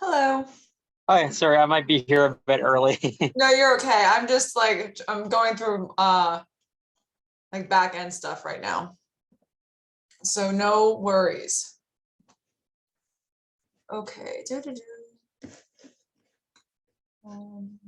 Hello. Hi, sorry, I might be here a bit early. No, you're okay. I'm just like, I'm going through like back end stuff right now. So no worries. Okay. Um,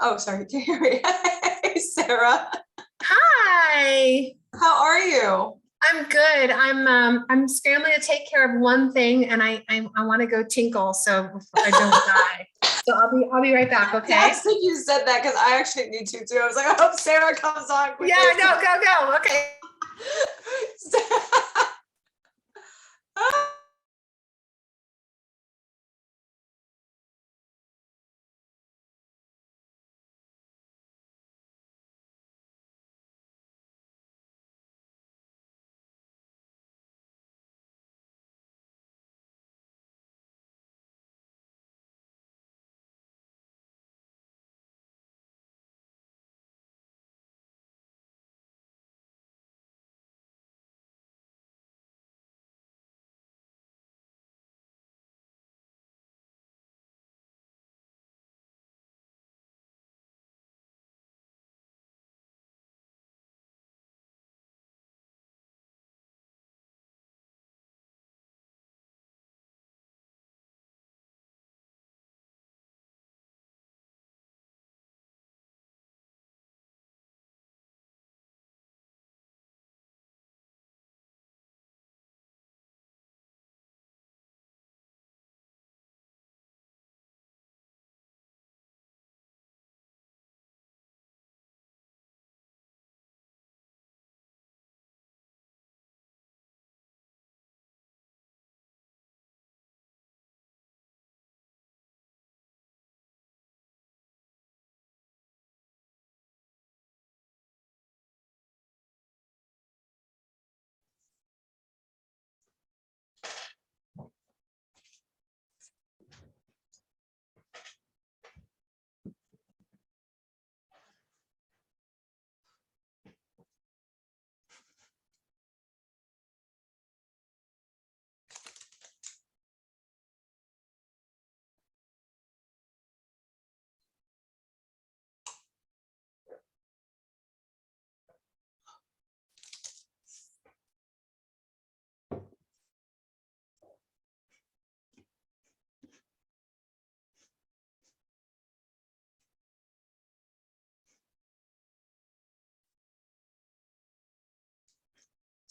oh, sorry. Can you hear me? Hey, Sarah. Hi. How are you? I'm good. I'm scrambling to take care of one thing, and I want to go tinkle so before I don't die. So I'll be right back. Okay. Fantastic you said that because I actually need to too. I was like, I hope Sarah comes on quickly. Yeah. Go. Okay.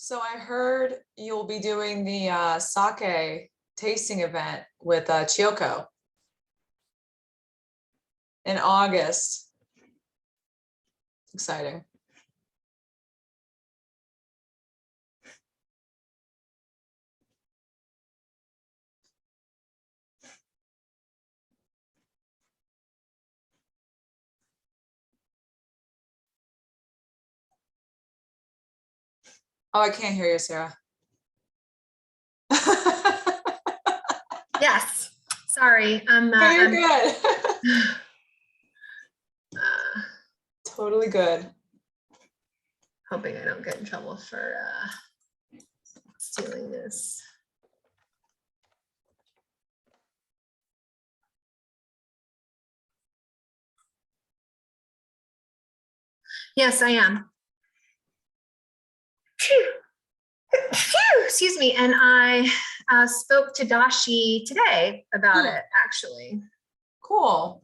So I heard you'll be doing the sake tasting event with Chiyoko in August. Exciting. Oh, I can't hear you, Sarah. Yes. Sorry. But you're good. Totally good. Hoping I don't get in trouble for stealing this. Yes, I am. Phew. Phew, excuse me. And I spoke to Dashi today about it, actually. Cool.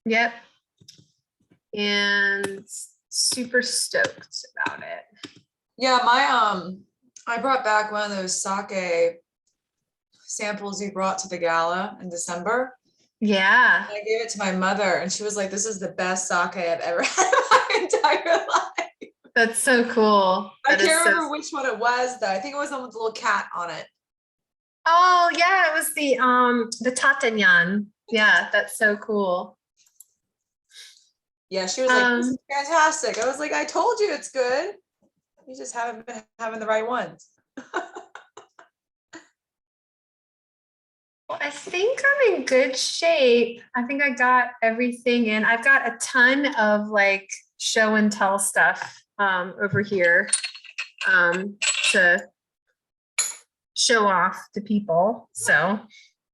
Yep. And super stoked about it. Yeah, I brought back one of those sake samples you brought to the gala in December. Yeah. I gave it to my mother and she was like, this is the best sake I've ever had in my entire life. That's so cool. I can't remember which one it was though. I think it was the one with the little cat on it. Oh yeah, it was the Tatanyan. Yeah, that's so cool. Yeah, she was like, this is fantastic. I was like, I told you it's good. You just haven't been having the right ones. Well, I think I'm in good shape. I think I got everything in. I've got a ton of like show and tell stuff over here to show off to people. So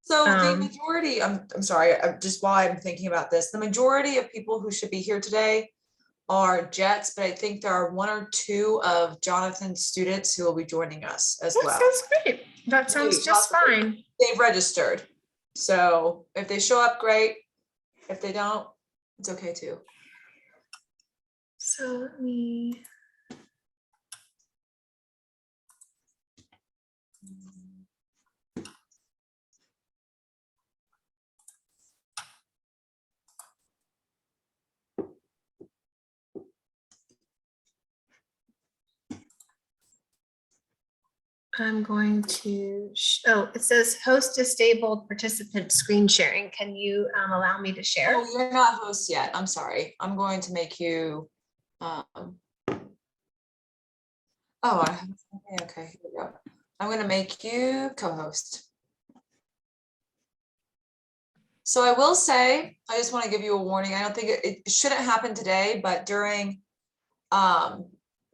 the majority, I'm sorry, just while I'm thinking about this, the majority of people who should be here today are JETs, but I think there are 1 or 2 of Jonathan's students who will be joining us as well. That sounds great. That sounds just fine. They've registered. So if they show up, great. If they don't, it's okay too. So let me I'm going to, oh, it says host disabled participant screen sharing. Can you allow me to share? Oh, you're not host yet. I'm sorry. I'm going to make you, okay, here we go. I'm gonna make you co-host. So I will say, I just want to give you a warning. I don't think it shouldn't happen today, but during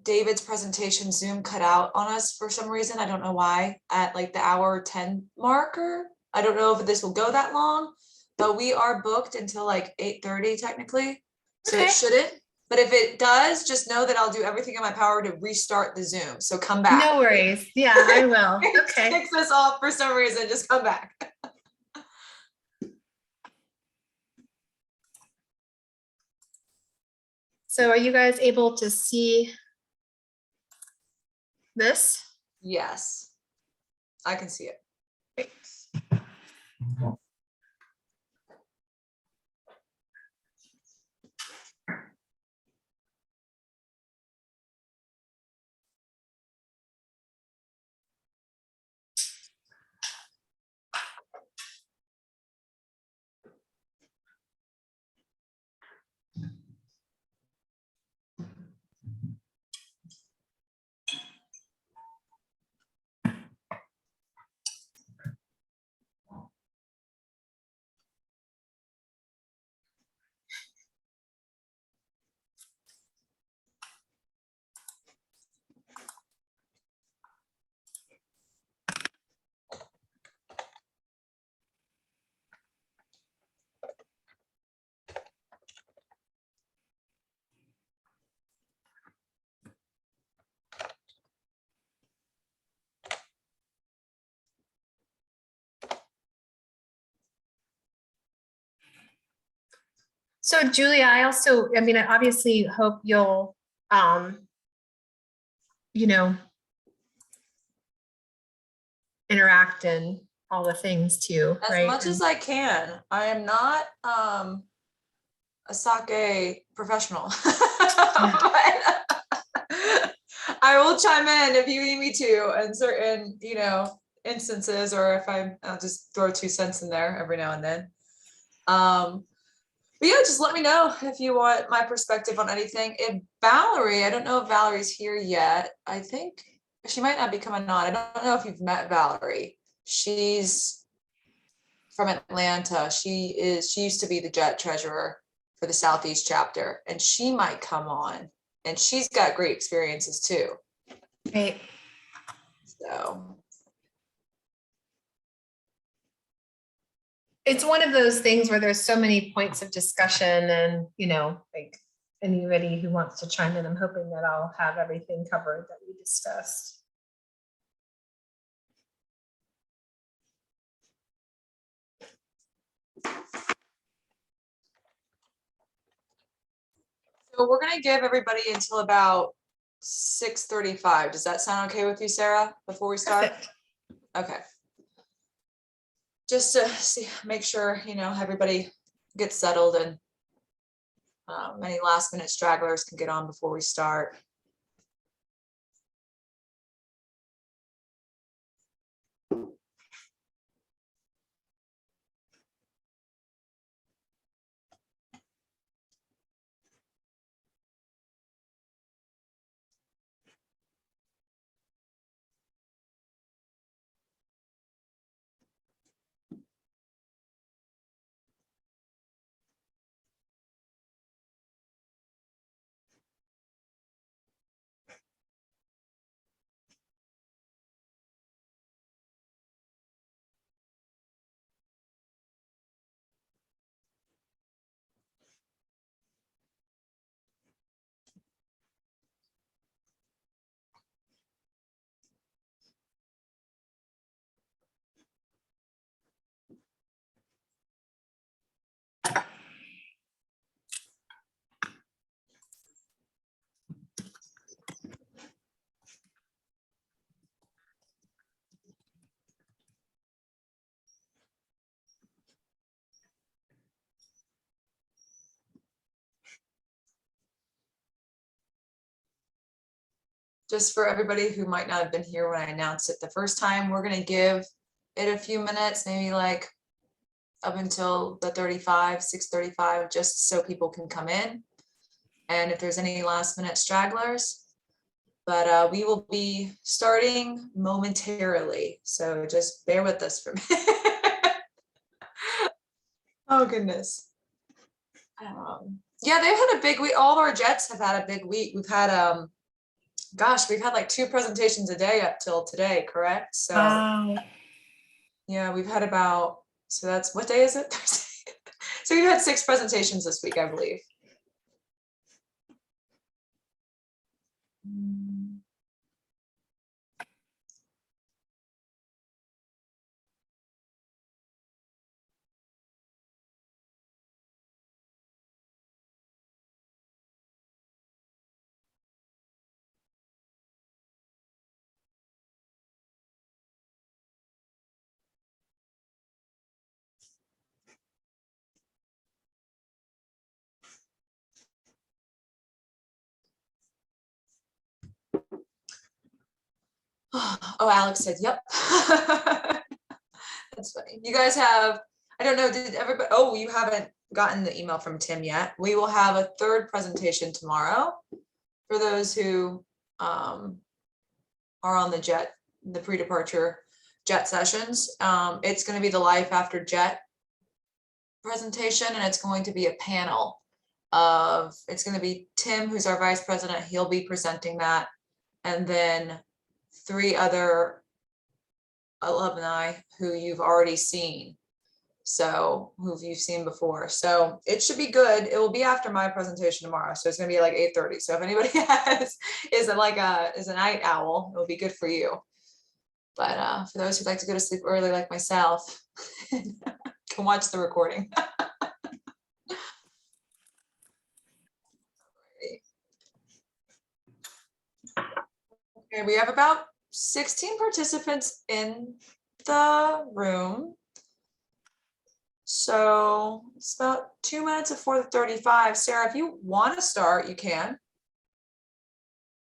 David's presentation, Zoom cut out on us for some reason. I don't know why, at like the hour 10 marker. I don't know if this will go that long, but we are booked until like 8:30 technically. So Okay. it shouldn't. But if it does, just know that I'll do everything in my power to restart the Zoom. So come back. No worries. Yeah, I will. Okay. Kicks us off for some reason, just come back. So are you guys able to see this? Yes, I can see it. Great. So Julia, I obviously hope you'll, interact and all the things too, As right? much as I can. I am not a sake professional. I will chime in if you need me to in certain, instances, or if I'll just throw 2 cents in there every now and then. But yeah, just let me know if you want my perspective on anything. If Valerie, I don't know if Valerie's here yet. I think she might not be coming on. I don't know if you've met Valerie. She's from Atlanta. She used to be the JET treasurer for the Southeast chapter, and she might come on, and she's got great experiences too. Great. So It's one of those things where there's so many points of discussion and, like anybody who wants to chime in, I'm hoping that I'll have everything covered that we discussed. So we're gonna give everybody until about 6:35. Does that sound okay with you, Sarah, before we start? Perfect. Okay. Just to make sure, everybody gets settled and any last minute stragglers can get on before we start. just for everybody who might not have been here when I announced it the first time, we're gonna give it a few minutes, maybe like up until the 6:35, just so people can come in. And if there's any last minute stragglers, but we will be starting momentarily. So just bear with us for a minute. Oh goodness. Yeah, they've had a big week. All of our jets have had a big week. We've had gosh, we've had like 2 presentations a day up till today, correct? So yeah, we've had about, so that's, what day is it? Thursday. So we've had 6 presentations this week, I believe. Oh, Alex said, yep. That's funny. You guys have, I don't know, did everybody, oh, you haven't gotten the email from Tim yet. We will have a 3rd presentation tomorrow for those who are on the pre-departure jet sessions. It's going to be the life after jet presentation, and it's going to be a panel of, it's going to be Tim, who's our vice president. He'll be presenting that. And then 3 other alumni who you've already seen. So who you've seen before. So it should be good. It will be after my presentation tomorrow. So it's going to be like 8:30. So if anybody is a night owl, it'll be good for you. But for those who'd like to go to sleep early like myself, can watch the recording. Okay, we have about 16 participants in the room. So it's about 2 minutes before the 35. Sarah, if you want to start, you can.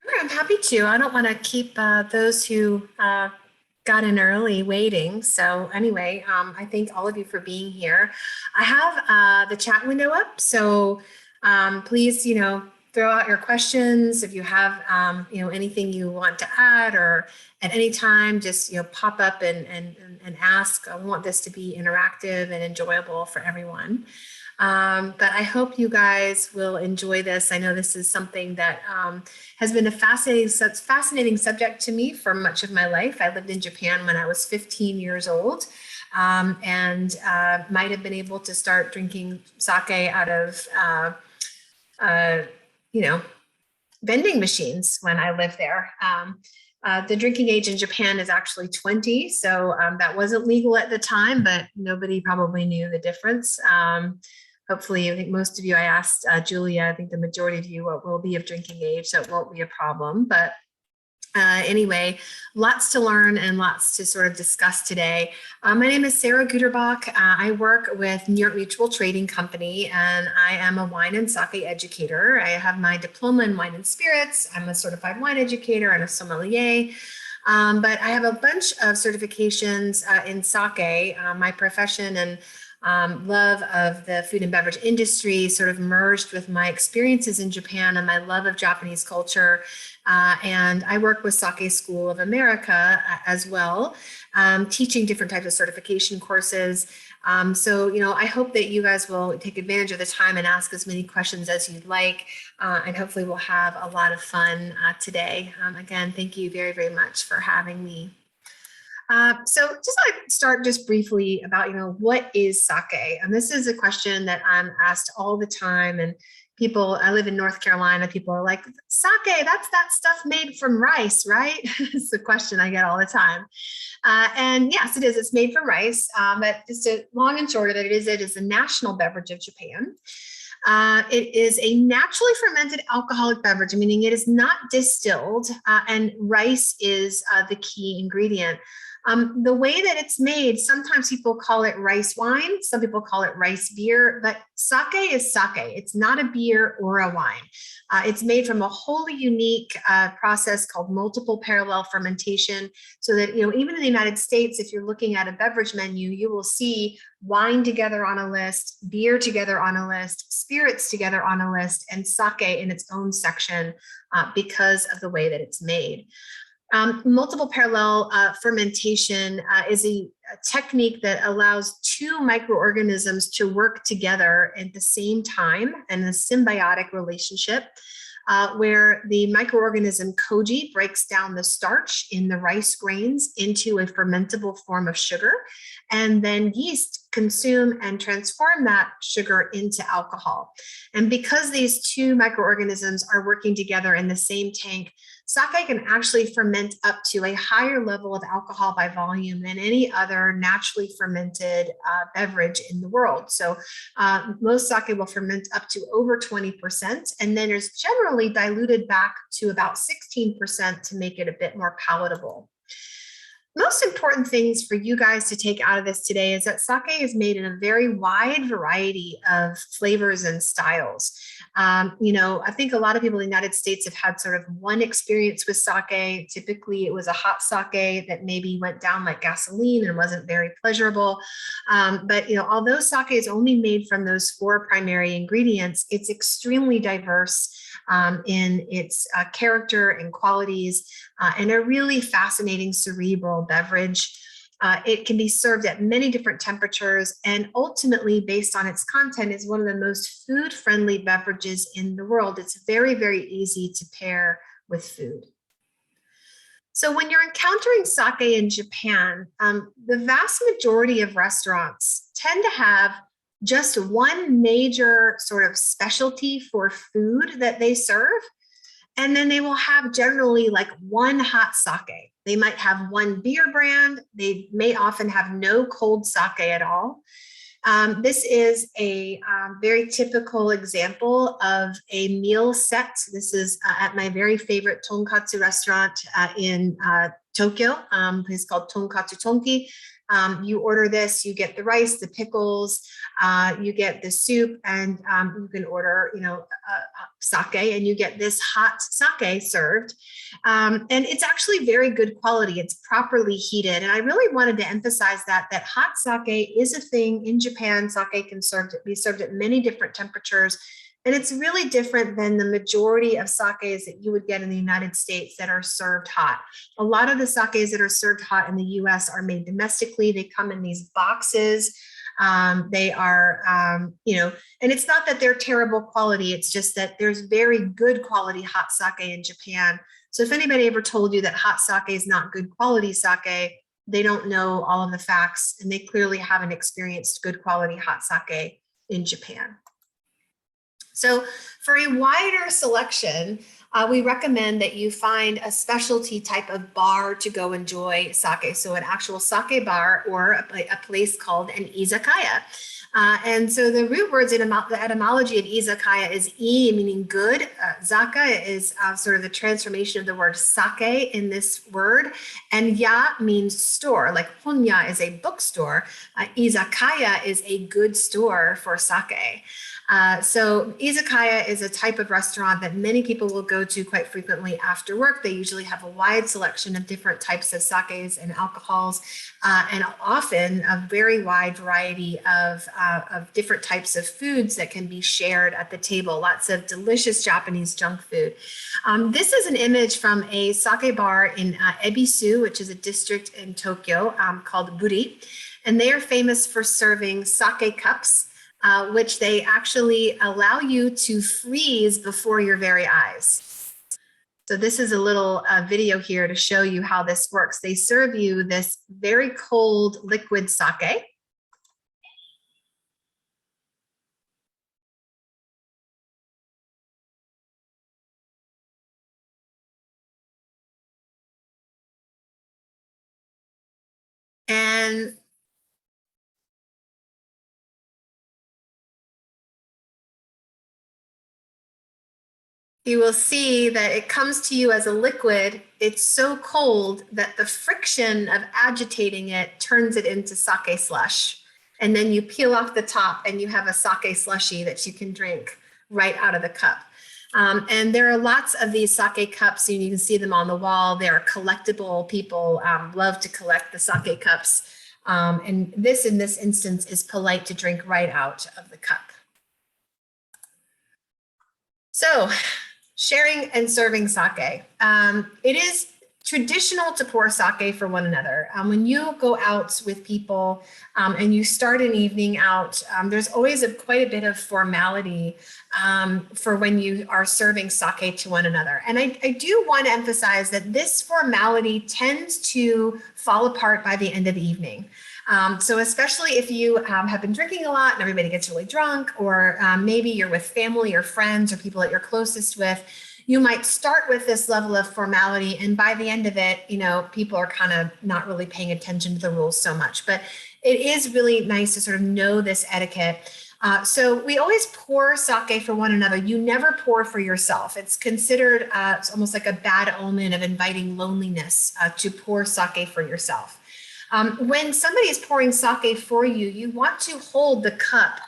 Sure, I'm happy to. I don't want to keep those who got in early waiting. So anyway, I thank all of you for being here. I have the chat window up. So please, throw out your questions. If you have, anything you want to add, or at any time, just, pop up and ask. I want this to be interactive and enjoyable for everyone. But I hope you guys will enjoy this. I know this is something that has been a fascinating subject to me for much of my life. I lived in Japan when I was 15 years old, and might have been able to start drinking sake out of vending machines when I lived there. The drinking age in Japan is actually 20. So that wasn't legal at the time, but nobody probably knew the difference. Hopefully, I think most of you, I asked Julia, I think the majority of you will be of drinking age, so it won't be a problem. But anyway, lots to learn and lots to sort of discuss today. My name is Sara Guterbock. I work with New York Mutual Trading Company, and I am a wine and sake educator. I have my diploma in wine and spirits. I'm a certified wine educator and a sommelier. But I have a bunch of certifications in sake. My profession and love of the food and beverage industry sort of merged with my experiences in Japan and my love of Japanese culture. And I work with Sake School of America as well, teaching different types of certification courses. So, I hope that you guys will take advantage of the time and ask as many questions as you'd like. And hopefully we'll have a lot of fun today. Again, thank you very, very much for having me. So just like start just briefly about, what is sake? And this is a question that I'm asked all the time. And people, I live in North Carolina, people are like, sake, that's that stuff made from rice, right? It's the question I get all the time. And yes, it is. It's made from rice. But just a long and short of it, it is a national beverage of Japan. It is a naturally fermented alcoholic beverage, meaning it is not distilled, and rice is the key ingredient. The way that it's made, sometimes people call it rice wine, some people call it rice beer, but sake is sake. It's not a beer or a wine. It's made from a wholly unique process called multiple parallel fermentation, so that, even in the United States, if you're looking at a beverage menu, you will see wine together on a list, beer together on a list, spirits together on a list, and sake in its own section because of the way that it's made. Multiple parallel fermentation is a technique that allows two microorganisms to work together at the same time in a symbiotic relationship, where the microorganism koji breaks down the starch in the rice grains into a fermentable form of sugar, and then yeast consume and transform that sugar into alcohol. And because these two microorganisms are working together in the same tank, sake can actually ferment up to a higher level of alcohol by volume than any other naturally fermented beverage in the world. So most sake will ferment up to over 20%, and then it's generally diluted back to about 16% to make it a bit more palatable. Most important things for you guys to take out of this today is that sake is made in a very wide variety of flavors and styles. I think a lot of people in the United States have had sort of one experience with sake. Typically, it was a hot sake that maybe went down like gasoline and wasn't very pleasurable. But although sake is only made from those 4 primary ingredients, it's extremely diverse in its character and qualities, and a really fascinating cerebral beverage. It can be served at many different temperatures, and ultimately, based on its content, is one of the most food-friendly beverages in the world. It's very, very easy to pair with food. So when you're encountering sake in Japan, the vast majority of restaurants tend to have just one major sort of specialty for food that they serve. And then they will have generally like one hot sake. They might have one beer brand. They may often have no cold sake at all. This is a very typical example of a meal set. This is at my very favorite tonkatsu restaurant in Tokyo. It's called Tonkatsu Tonki. You order this, you get the rice, the pickles, you get the soup, and you can order, sake, and you get this hot sake served. And it's actually very good quality. It's properly heated. And I really wanted to emphasize that hot sake is a thing in Japan. Sake can be served at many different temperatures. And it's really different than the majority of sakes that you would get in the United States that are served hot. A lot of the sakes that are served hot in the US are made domestically. They come in these boxes. They are, and it's not that they're terrible quality. It's just that there's very good quality hot sake in Japan. So if anybody ever told you that hot sake is not good quality sake, they don't know all of the facts, and they clearly haven't experienced good quality hot sake in Japan. So for a wider selection, we recommend that you find a specialty type of bar to go enjoy sake. So an actual sake bar, or a place called an izakaya. And so the root words in the etymology of izakaya is I, meaning good. Zaka is sort of the transformation of the word sake in this word. And ya means store, like honya is a bookstore. Izakaya is a good store for sake. So izakaya is a type of restaurant that many people will go to quite frequently after work. They usually have a wide selection of different types of sakes and alcohols, and often a very wide variety of different types of foods that can be shared at the table. Lots of delicious Japanese junk food. This is an image from a sake bar in Ebisu, which is a district in Tokyo, called Buri. And they are famous for serving sake cups, which they actually allow you to freeze before your very eyes. So this is a little video here to show you how this works. They serve you this very cold liquid sake. And you will see that it comes to you as a liquid. It's so cold that the friction of agitating it turns it into sake slush. And then you peel off the top and you have a sake slushy that you can drink right out of the cup. And there are lots of these sake cups, and you can see them on the wall. They're collectible. People love to collect the sake cups. And this, in this instance, is polite to drink right out of the cup. So, sharing and serving sake. It is traditional to pour sake for one another. When you go out with people and you start an evening out, there's always quite a bit of formality for when you are serving sake to one another. And I do want to emphasize that this formality tends to fall apart by the end of the evening. So especially if you have been drinking a lot and everybody gets really drunk, or maybe you're with family or friends or people that you're closest with, you might start with this level of formality, and by the end of it, you know, people are kind of not really paying attention to the rules so much. But it is really nice to sort of know this etiquette. So we always pour sake for one another. You never pour for yourself. It's considered it's almost like a bad omen of inviting loneliness to pour sake for yourself. When somebody is pouring sake for you, you want to hold the cup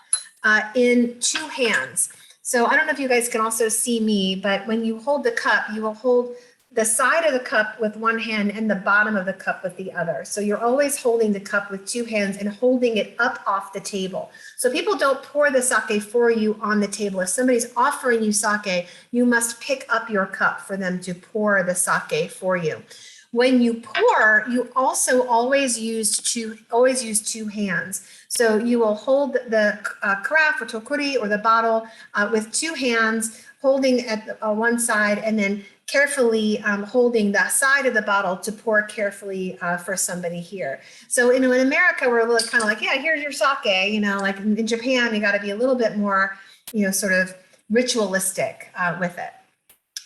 in two hands. So I don't know if you guys can also see me, but when you hold the cup, you will hold the side of the cup with one hand and the bottom of the cup with the other. So you're always holding the cup with two hands and holding it up off the table. So people don't pour the sake for you on the table. If somebody's offering you sake, you must pick up your cup for them to pour the sake for you. When you pour, you also always use two hands. So you will hold the carafe or tokuri or the bottle with two hands, holding at one side, and then carefully holding the side of the bottle to pour carefully for somebody here. So, you know, in America, we're really kind of like, yeah, here's your sake. You know, like in Japan, you got to be a little bit more, you know, sort of ritualistic with it.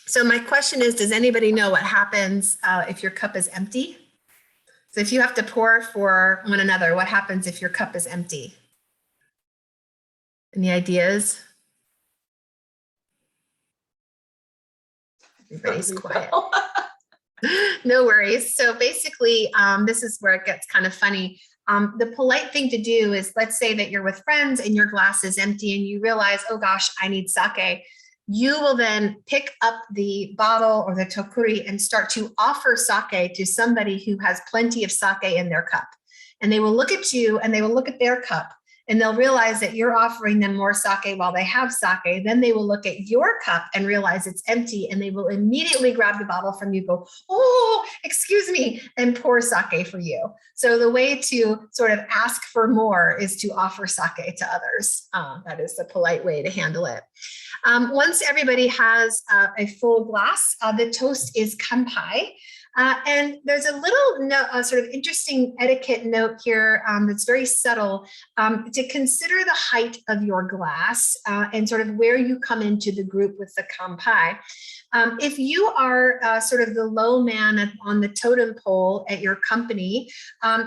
So my question is, does anybody know what happens if your cup is empty? So if you have to pour for one another, what happens if your cup is empty? Any ideas? Everybody's quiet. No worries. So basically, this is where it gets kind of funny. The polite thing to do is, let's say that you're with friends and your glass is empty and you realize, oh gosh, I need sake. You will then pick up the bottle or the tokuri and start to offer sake to somebody who has plenty of sake in their cup. And they will look at you and they will look at their cup and they'll realize that you're offering them more sake while they have sake. Then they will look at your cup and realize it's empty, and they will immediately grab the bottle from you, go, oh, excuse me, and pour sake for you. So the way to sort of ask for more is to offer sake to others. That is the polite way to handle it. Once everybody has a full glass, the toast is kanpai. And there's a little sort of interesting etiquette note here that's very subtle, to consider the height of your glass and sort of where you come into the group with the kanpai. If you are sort of the low man on the totem pole at your company,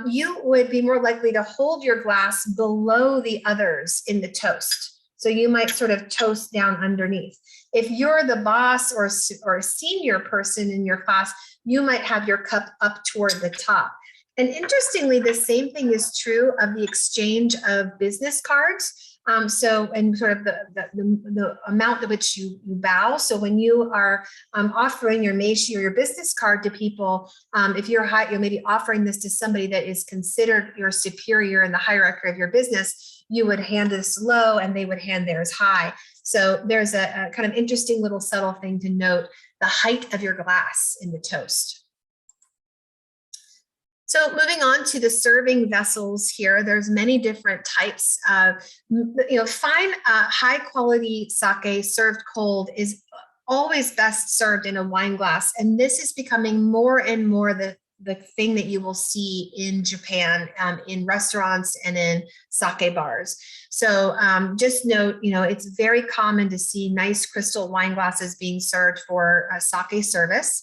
you would be more likely to hold your glass below the others in the toast. So you might sort of toast down underneath. If you're the boss or a senior person in your class, you might have your cup up toward the top. And interestingly, the same thing is true of the exchange of business cards. And sort of the amount at which you bow. So when you are offering your meishi or your business card to people, if you're maybe offering this to somebody that is considered your superior in the hierarchy of your business, you would hand this low and they would hand theirs high. So there's a kind of interesting little subtle thing to note, the height of your glass in the toast. So moving on to the serving vessels here, there's many different types of, fine, high quality sake served cold is always best served in a wine glass. And this is becoming more and more the thing that you will see in Japan, in restaurants and in sake bars. So just note, it's very common to see nice crystal wine glasses being served for sake service.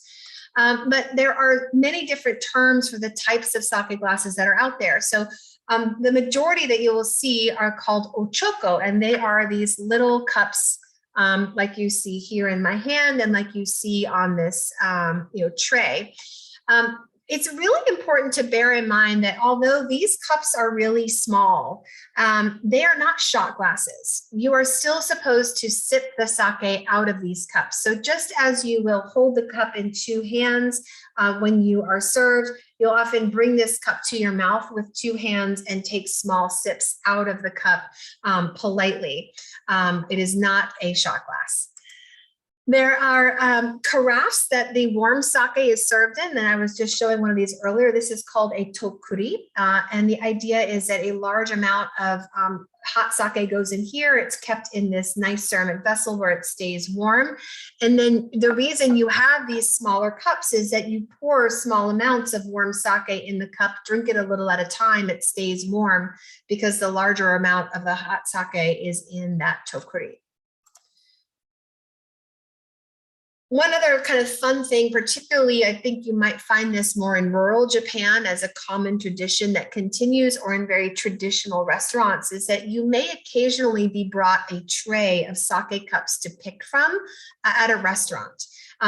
But there are many different terms for the types of sake glasses that are out there. So the majority that you will see are called ochoko, and they are these little cups like you see here in my hand and like you see on this tray. It's really important to bear in mind that although these cups are really small, they are not shot glasses. You are still supposed to sip the sake out of these cups. So just as you will hold the cup in two hands when you are served, you'll often bring this cup to your mouth with two hands and take small sips out of the cup politely. It is not a shot glass. There are carafes that the warm sake is served in, and I was just showing one of these earlier. This is called a tokuri, and the idea is that a large amount of hot sake goes in here. It's kept in this nice ceramic vessel where it stays warm. And then the reason you have these smaller cups is that you pour small amounts of warm sake in the cup, drink it a little at a time, it stays warm because the larger amount of the hot sake is in that tokuri. One other kind of fun thing, particularly, I think you might find this more in rural Japan as a common tradition that continues, or in very traditional restaurants, is that you may occasionally be brought a tray of sake cups to pick from at a restaurant.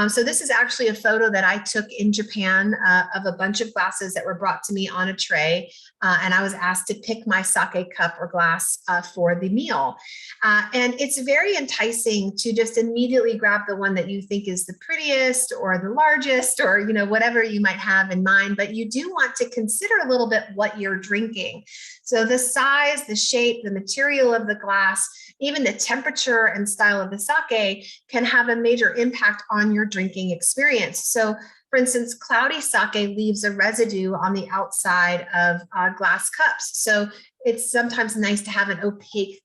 So this is actually a photo that I took in Japan of a bunch of glasses that were brought to me on a tray. And I was asked to pick my sake cup or glass for the meal. And it's very enticing to just immediately grab the one that you think is the prettiest or the largest, or whatever you might have in mind. But you do want to consider a little bit what you're drinking. So the size, the shape, the material of the glass, even the temperature and style of the sake can have a major impact on your drinking experience. So for instance, cloudy sake leaves a residue on the outside of glass cups. So it's sometimes nice to have an opaque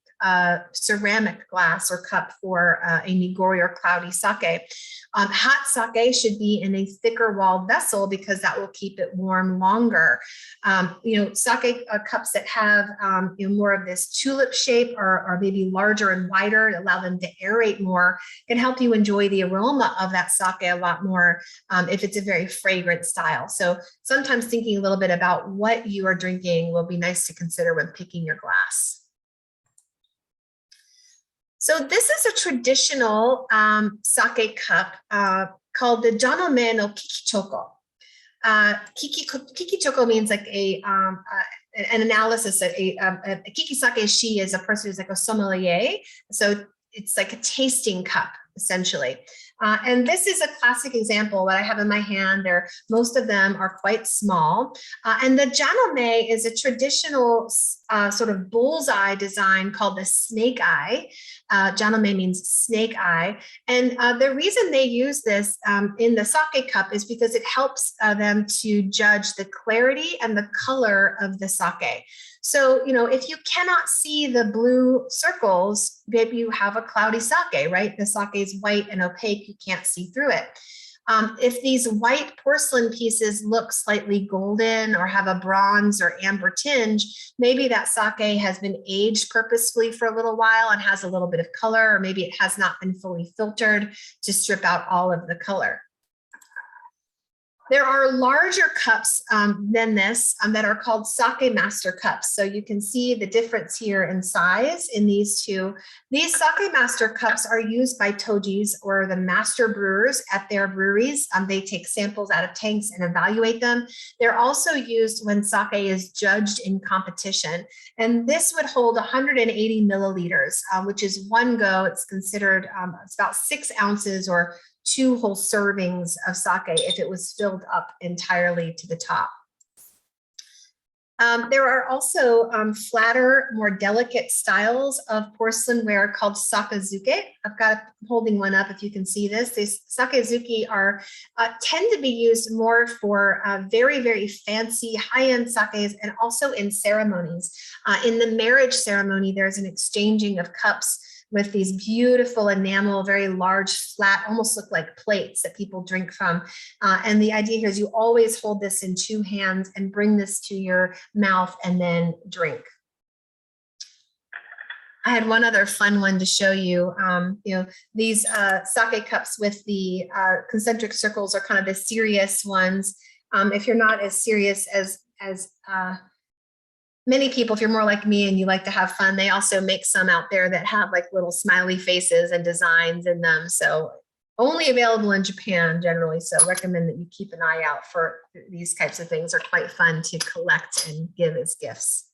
ceramic glass or cup for a nigori or cloudy sake. Hot sake should be in a thicker walled vessel because that will keep it warm longer. Sake cups that have more of this tulip shape or maybe larger and wider, allow them to aerate more, can help you enjoy the aroma of that sake a lot more if it's a very fragrant style. So sometimes thinking a little bit about what you are drinking will be nice to consider when picking your glass. So this is a traditional sake cup called the Janome no Kikichoko. Kikichoko means like an analysis. A Kikisake-Shi is a person who's like a sommelier. So it's like a tasting cup, essentially. And this is a classic example that I have in my hand. Most of them are quite small. And the janome is a traditional sort of bullseye design called the snake eye. Janome means snake eye. And the reason they use this in the sake cup is because it helps them to judge the clarity and the color of the sake. So, if you cannot see the blue circles, maybe you have a cloudy sake, right? The sake is white and opaque, you can't see through it. If these white porcelain pieces look slightly golden or have a bronze or amber tinge, maybe that sake has been aged purposefully for a little while and has a little bit of color, or maybe it has not been fully filtered to strip out all of the color. There are larger cups than this that are called sake master cups. So you can see the difference here in size in these two. These sake master cups are used by tojis, or the master brewers at their breweries. They take samples out of tanks and evaluate them. They're also used when sake is judged in competition. And this would hold 180 milliliters, which is one go. It's considered, it's about 6 ounces or 2 whole servings of sake if it was filled up entirely to the top. There are also flatter, more delicate styles of porcelainware called sakazuke. I'm holding one up if you can see this. These sakazuke tend to be used more for very, very fancy high-end sakes, and also in ceremonies. In the marriage ceremony, there's an exchanging of cups with these beautiful enamel, very large, flat, almost look like plates that people drink from. And the idea here is you always hold this in 2 hands and bring this to your mouth and then drink. I had one other fun one to show you. These sake cups with the concentric circles are kind of the serious ones. If you're not as serious as many people, if you're more like me and you like to have fun, they also make some out there that have like little smiley faces and designs in them. So only available in Japan generally. So recommend that you keep an eye out for these types of things. Are quite fun to collect and give as gifts.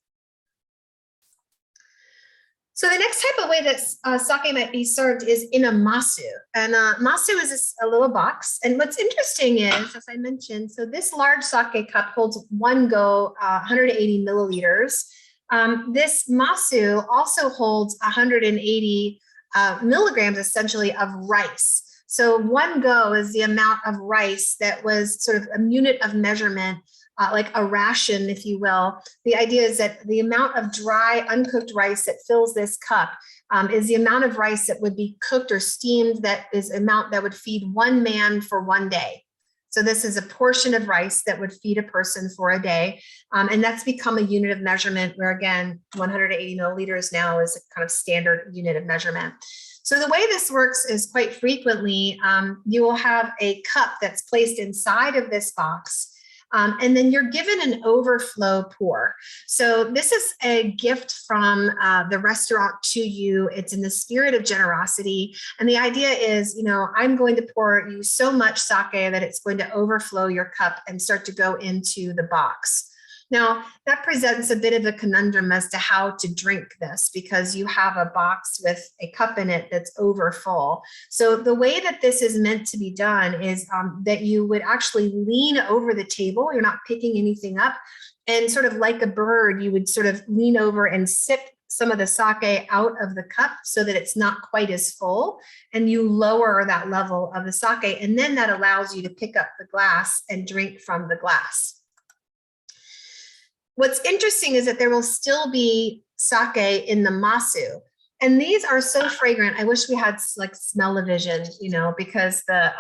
So the next type of way that sake might be served is in a masu. And masu is a little box. And what's interesting is, as I mentioned, so this large sake cup holds one go, 180 milliliters. This masu also holds 180 milligrams essentially of rice. So one go is the amount of rice that was sort of a unit of measurement, like a ration, if you will. The idea is that the amount of dry, uncooked rice that fills this cup is the amount of rice that would be cooked or steamed, that is amount that would feed one man for one day. So this is a portion of rice that would feed a person for a day. And that's become a unit of measurement where, again, 180 milliliters now is a kind of standard unit of measurement. So the way this works is quite frequently, you will have a cup that's placed inside of this box. And then you're given an overflow pour. So this is a gift from the restaurant to you. It's in the spirit of generosity. And the idea is, you know, I'm going to pour you so much sake that it's going to overflow your cup and start to go into the box. Now, that presents a bit of a conundrum as to how to drink this, because you have a box with a cup in it that's over full. So the way that this is meant to be done is that you would actually lean over the table. You're not picking anything up. And sort of like a bird, you would sort of lean over and sip some of the sake out of the cup so that it's not quite as full. And you lower that level of the sake. And then that allows you to pick up the glass and drink from the glass. What's interesting is that there will still be sake in the masu. And these are so fragrant. I wish we had like smell-o-vision, you know, because the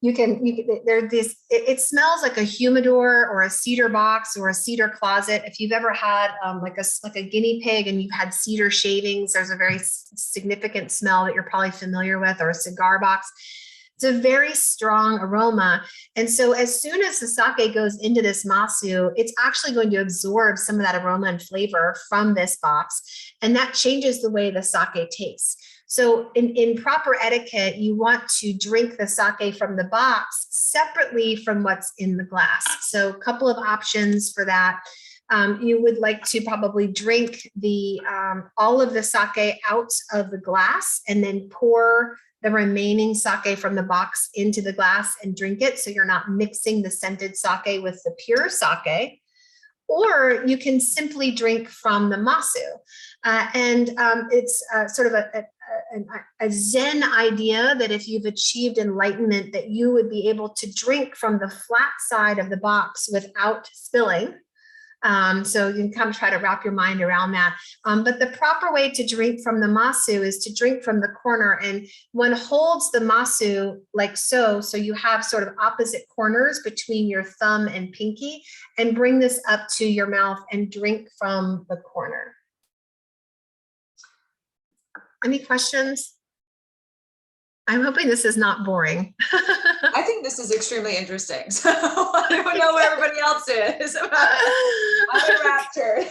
it smells like a humidor or a cedar box or a cedar closet. If you've ever had like a guinea pig and you've had cedar shavings, there's a very significant smell that you're probably familiar with, or a cigar box. It's a very strong aroma. And so as soon as the sake goes into this masu, it's actually going to absorb some of that aroma and flavor from this box. And that changes the way the sake tastes. So in proper etiquette, you want to drink the sake from the box separately from what's in the glass. So a couple of options for that. You would like to probably drink the all of the sake out of the glass and then pour the remaining sake from the box into the glass and drink it, so you're not mixing the scented sake with the pure sake. Or you can simply drink from the masu. It's sort of a Zen idea that if you've achieved enlightenment, that you would be able to drink from the flat side of the box without spilling. So you can kind of try to wrap your mind around that. But the proper way to drink from the masu is to drink from the corner, and one holds the masu like so. So you have sort of opposite corners between your thumb and pinky, and bring this up to your mouth and drink from the corner. Any questions? I'm hoping this is not boring. I think this is extremely interesting. So I don't know where everybody else is. I'm enraptured.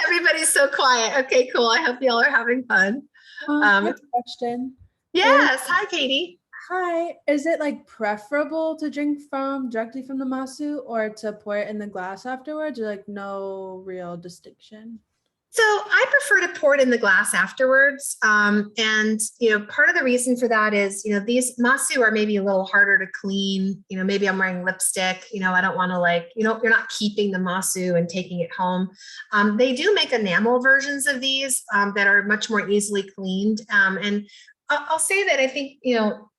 Everybody's so quiet. Okay, cool. I hope y'all are having fun. I have a question. Yes. Hi, Katie. Hi. Is it like preferable to drink directly from the masu, or to pour it in the glass afterwards, or like no real distinction? So I prefer to pour it in the glass afterwards. And, you know, part of the reason for that is, you know, these masu are maybe a little harder to clean. You know, maybe I'm wearing lipstick, you know, I don't want to, like, you know, you're not keeping the masu and taking it home. They do make enamel versions of these that are much more easily cleaned. And I'll say that I think, you know,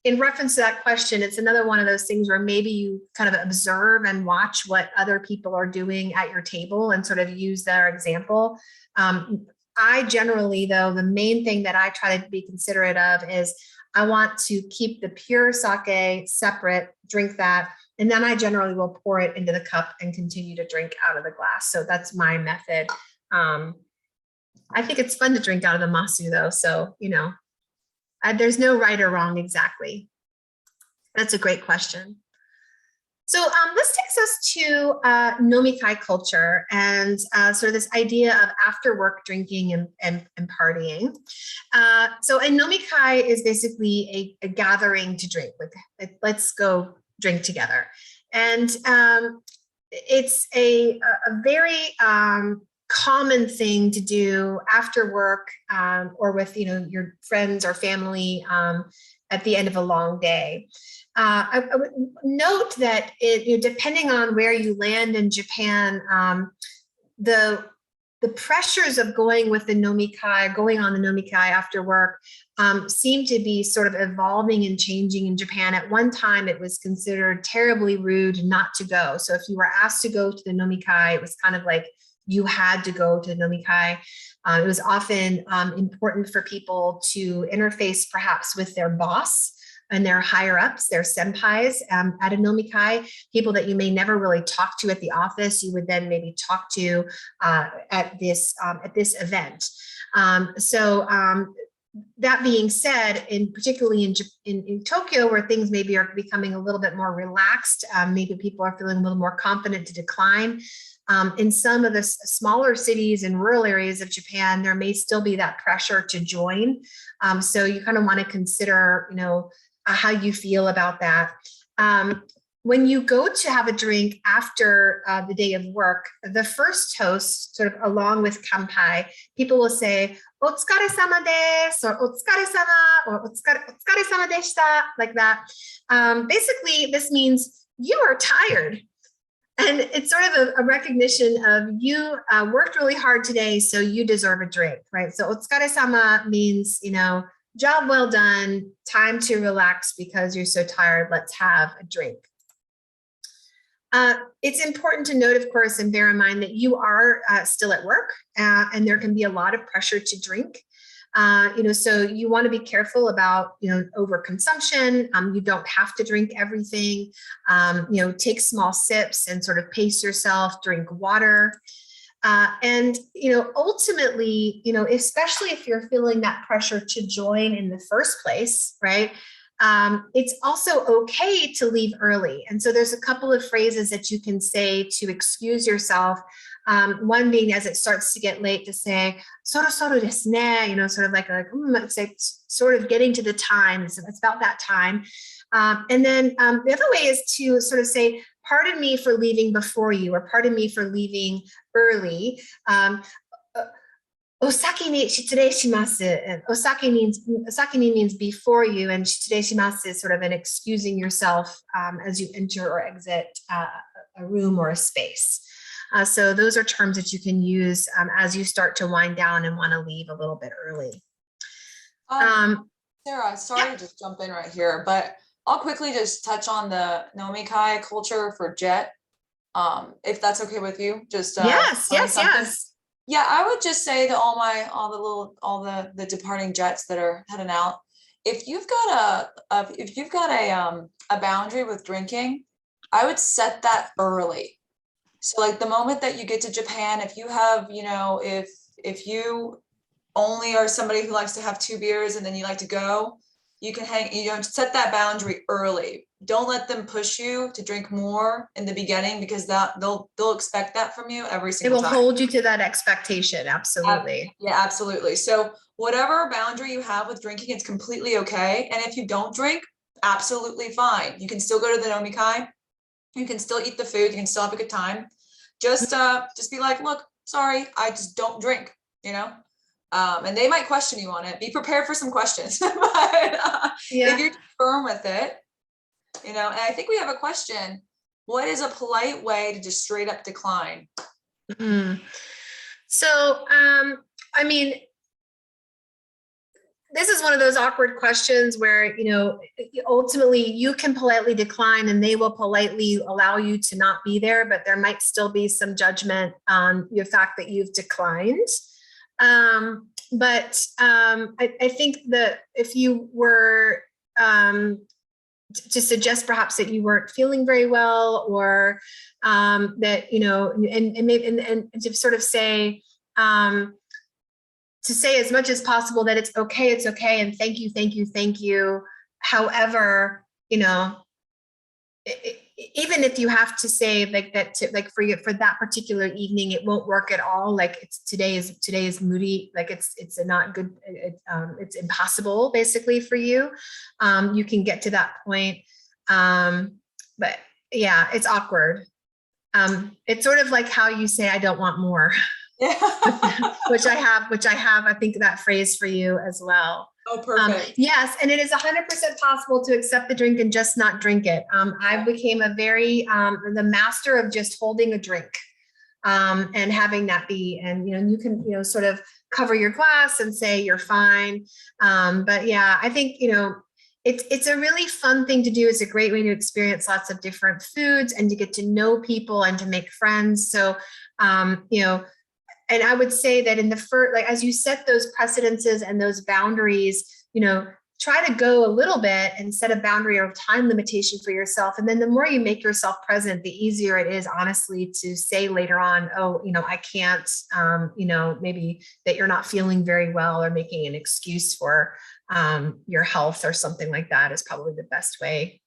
in reference to that question, it's another one of those things where maybe you kind of observe and watch what other people are doing at your table and sort of use their example. I generally, though, the main thing that I try to be considerate of is I want to keep the pure sake separate, drink that, and then I generally will pour it into the cup and continue to drink out of the glass. So that's my method. I think it's fun to drink out of the masu, though. So, you know, there's no right or wrong exactly. That's a great question. So this takes us to nomikai culture and sort of this idea of after work drinking and partying. So a nomikai is basically a gathering to drink, like let's go drink together. And it's a very common thing to do after work or with your friends or family at the end of a long day. I would note that depending on where you land in Japan, the pressures of going with the nomikai, going on the nomikai after work, seem to be sort of evolving and changing in Japan. At one time, it was considered terribly rude not to go. So if you were asked to go to the nomikai, it was kind of like you had to go to the nomikai. It was often important for people to interface perhaps with their boss and their higher ups, their senpais at a nomikai, people that you may never really talk to at the office, you would then maybe talk to at this event. That being said, particularly in Tokyo, where things maybe are becoming a little bit more relaxed, maybe people are feeling a little more confident to decline. In some of the smaller cities and rural areas of Japan, there may still be that pressure to join. So you kind of want to consider, how you feel about that. When you go to have a drink after the day of work, the first toast, sort of along with kanpai, people will say, "Otsukare-sama desu," or "Otsukare-sama," or "Otsukare-sama deshita," like that. Basically, this means you are tired. And it's sort of a recognition of you worked really hard today, so you deserve a drink, right? So otsukare-sama means, job well done, time to relax because you're so tired, let's have a drink. It's important to note, of course, and bear in mind that you are still at work and there can be a lot of pressure to drink. So you want to be careful about, overconsumption. You don't have to drink everything. Take small sips and sort of pace yourself, drink water. And ultimately, especially if you're feeling that pressure to join in the first place, right? It's also okay to leave early. And so there's a couple of phrases that you can say to excuse yourself. One being, as it starts to get late, to say "soro soro desu ne," sort of like it's like sort of getting to the time. So it's about that time. And then the other way is to sort of say, "Pardon me for leaving before you," or "Pardon me for leaving early." Osaki ni shitsurei shimasu. And osaki means before you, and shitsurei shimasu is sort of an excusing yourself as you enter or exit a room or a space. So those are terms that you can use as you start to wind down and want to leave a little bit early. Sarah, sorry to just jump in right here, but I'll quickly just touch on the nomikai culture for JET, if that's okay with you. Just yes. Yeah, I would just say to all the departing JETs that are heading out, if you've got a boundary with drinking, I would set that early. So like the moment that you get to Japan, if you have, if you only are somebody who likes to have 2 beers and then you like to go, you can set that boundary early. Don't let them push you to drink more in the beginning, because they'll expect that from you every single time. It will hold you to that expectation. Absolutely. Yeah, absolutely. So whatever boundary you have with drinking, it's completely okay. And if you don't drink, absolutely fine. You can still go to the nomikai. You can still eat the food. You can still have a good time. Just be like, look, sorry, I just don't drink, and they might question you on it. Be prepared for some questions. But if you're firm with it, and I think we have a question. What is a polite way to just straight up decline? Mm-hmm. So, this is one of those awkward questions where, ultimately you can politely decline and they will politely allow you to not be there, but there might still be some judgment on the fact that you've declined. But I think that if you were to suggest perhaps that you weren't feeling very well, or that, and to sort of say, to say as much as possible that it's okay, and thank you. However, even if you have to say like that, like for you, for that particular evening, it won't work at all. Like today is moody. Like it's a not good. It's impossible basically for you. You can get to that point. But yeah, it's awkward. It's sort of like how you say, I don't want more, Yeah. which I have, I think that phrase for you as well. Oh, perfect. Yes, and it is 100% possible to accept the drink and just not drink it. I became a very, the master of just holding a drink and having that be, and, you can, sort of cover your glass and say you're fine. But yeah, I think, it's a really fun thing to do. It's a great way to experience lots of different foods and to get to know people and to make friends. So, and I would say that in the first, like, as you set those precedences and those boundaries, try to go a little bit and set a boundary or time limitation for yourself. And then the more you make yourself present, the easier it is, honestly, to say later on, oh, I can't, maybe that you're not feeling very well, or making an excuse for your health or something like that is probably the best way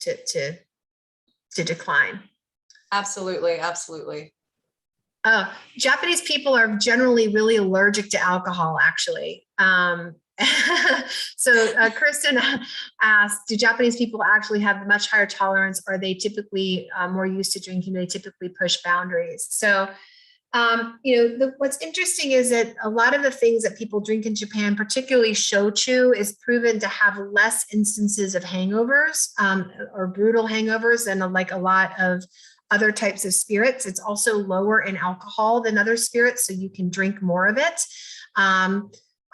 to decline. Absolutely. Absolutely. Japanese people are generally really allergic to alcohol, actually. So Kristen asked, do Japanese people actually have a much higher tolerance? Or are they typically more used to drinking? They typically push boundaries. So, what's interesting is that a lot of the things that people drink in Japan, particularly shochu, is proven to have less instances of hangovers or brutal hangovers than like a lot of other types of spirits. It's also lower in alcohol than other spirits, so you can drink more of it.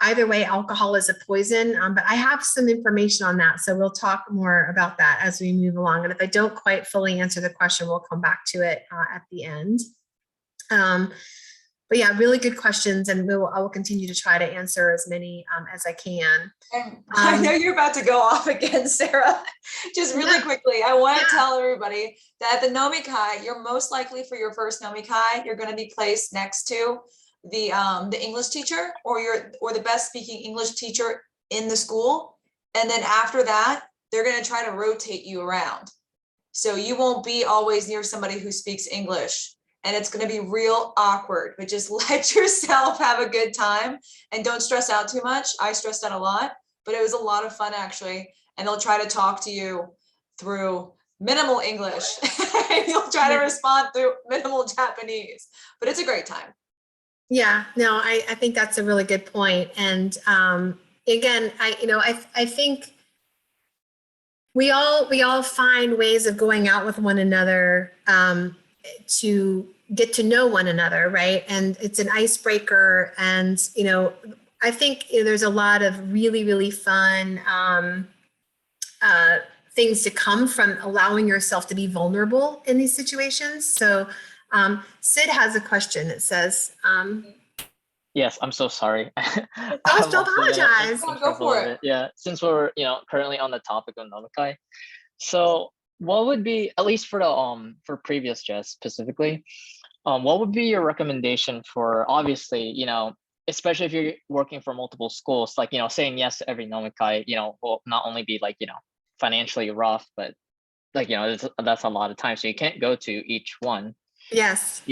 Either way, alcohol is a poison, but I have some information on that, so we'll talk more about that as we move along. And if I don't quite fully answer the question, we'll come back to it at the end. But yeah, really good questions, and I will continue to try to answer as many as I can. I know you're about to go off again, Sarah. Just really quickly, I want to tell everybody that at the nomikai, you're most likely for your first nomikai, you're going to be placed next to the English teacher or the best speaking English teacher in the school. And then after that, they're going to try to rotate you around. So you won't be always near somebody who speaks English. And it's going to be real awkward, but just let yourself have a good time and don't stress out too much. I stressed out a lot, but it was a lot of fun, actually. And they'll try to talk to you through minimal English. You'll try to respond through minimal Japanese, but it's a great time. Yeah, no, I think that's a really good point. And again, I think we all find ways of going out with one another to get to know one another, right? And it's an icebreaker. And, I think there's a lot of really, really fun things to come from allowing yourself to be vulnerable in these situations. So Sid has a question that says, Yes, I'm so sorry. don't apologize. Go for it. Yeah, since we're currently on the topic of nomikai, so what would be, at least for the for previous jets specifically, what would be your recommendation for, obviously, especially if you're working for multiple schools, like saying yes to every nomikai, will not only be like financially rough, but like that's a lot of time, so you can't go to each one. Yes.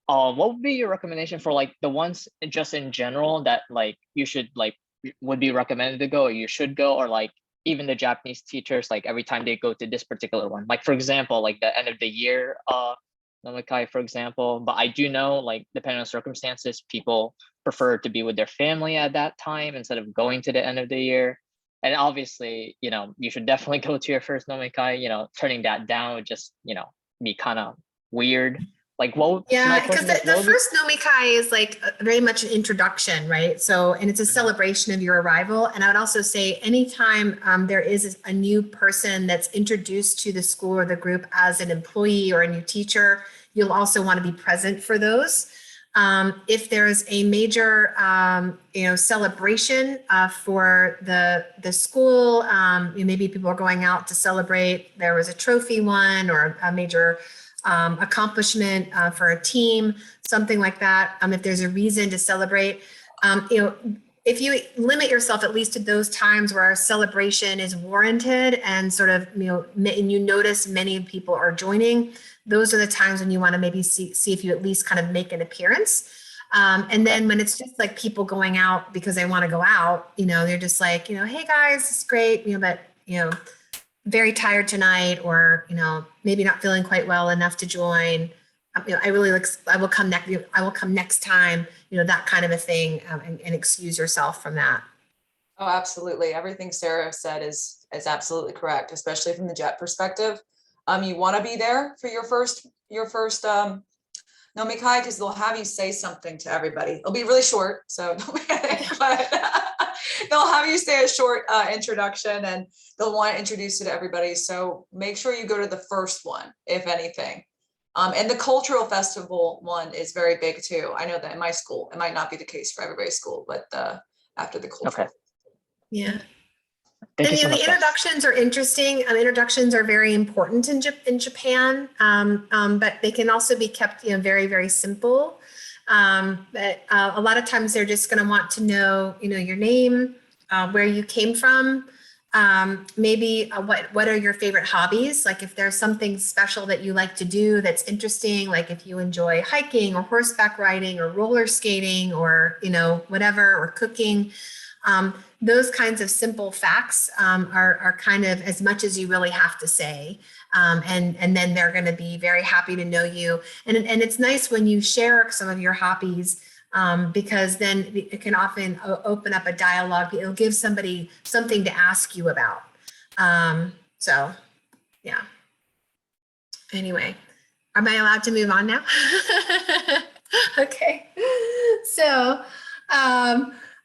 What would be your recommendation for like the ones just in general that like you should like would be recommended to go, or you should go, or like even the Japanese teachers, like every time they go to this particular one, like for example, like the end of the year nomikai, for example. But I do know, like, depending on circumstances, people prefer to be with their family at that time instead of going to the end of the year. And obviously, you should definitely go to your first nomikai. Turning that down would just be kind of weird. Like, what? Yeah, because the first nomikai is like very much an introduction, right? So, and it's a celebration of your arrival. And I would also say anytime there is a new person that's introduced to the school or the group as an employee or a new teacher, you'll also want to be present for those. If there's a major, celebration for the school, maybe people are going out to celebrate, there was a trophy won or a major accomplishment for a team, something like that. If there's a reason to celebrate, if you limit yourself at least to those times where a celebration is warranted and sort of, and you notice many people are joining, those are the times when you want to maybe see if you at least kind of make an appearance. And then when it's just like people going out because they want to go out, they're just like, hey guys, it's great, but, very tired tonight, or, maybe not feeling quite well enough to join. I will come next time, that kind of a thing, and excuse yourself from that. Oh, absolutely. Everything Sarah said is absolutely correct, especially from the JET perspective. You want to be there for your first nomikai, because they'll have you say something to everybody. It'll be really short, so but they'll have you say a short introduction, and they'll want to introduce you to everybody. So make sure you go to the first one, if anything. And the cultural festival one is very big too. I know that in my school, it might not be the case for everybody's school, but after the cultural. Okay. Yeah. Thank And you so much, the guys. introductions are interesting. Introductions are very important in Japan, but they can also be kept, very, very simple. But a lot of times they're just going to want to know, your name, where you came from, maybe what are your favorite hobbies? Like if there's something special that you like to do that's interesting, like if you enjoy hiking or horseback riding or roller skating or, whatever, or cooking. Those kinds of simple facts are kind of as much as you really have to say. And then they're going to be very happy to know you. And it's nice when you share some of your hobbies, because then it can often open up a dialogue. It'll give somebody something to ask you about. So, yeah. Anyway, am I allowed to move on now? Okay. So,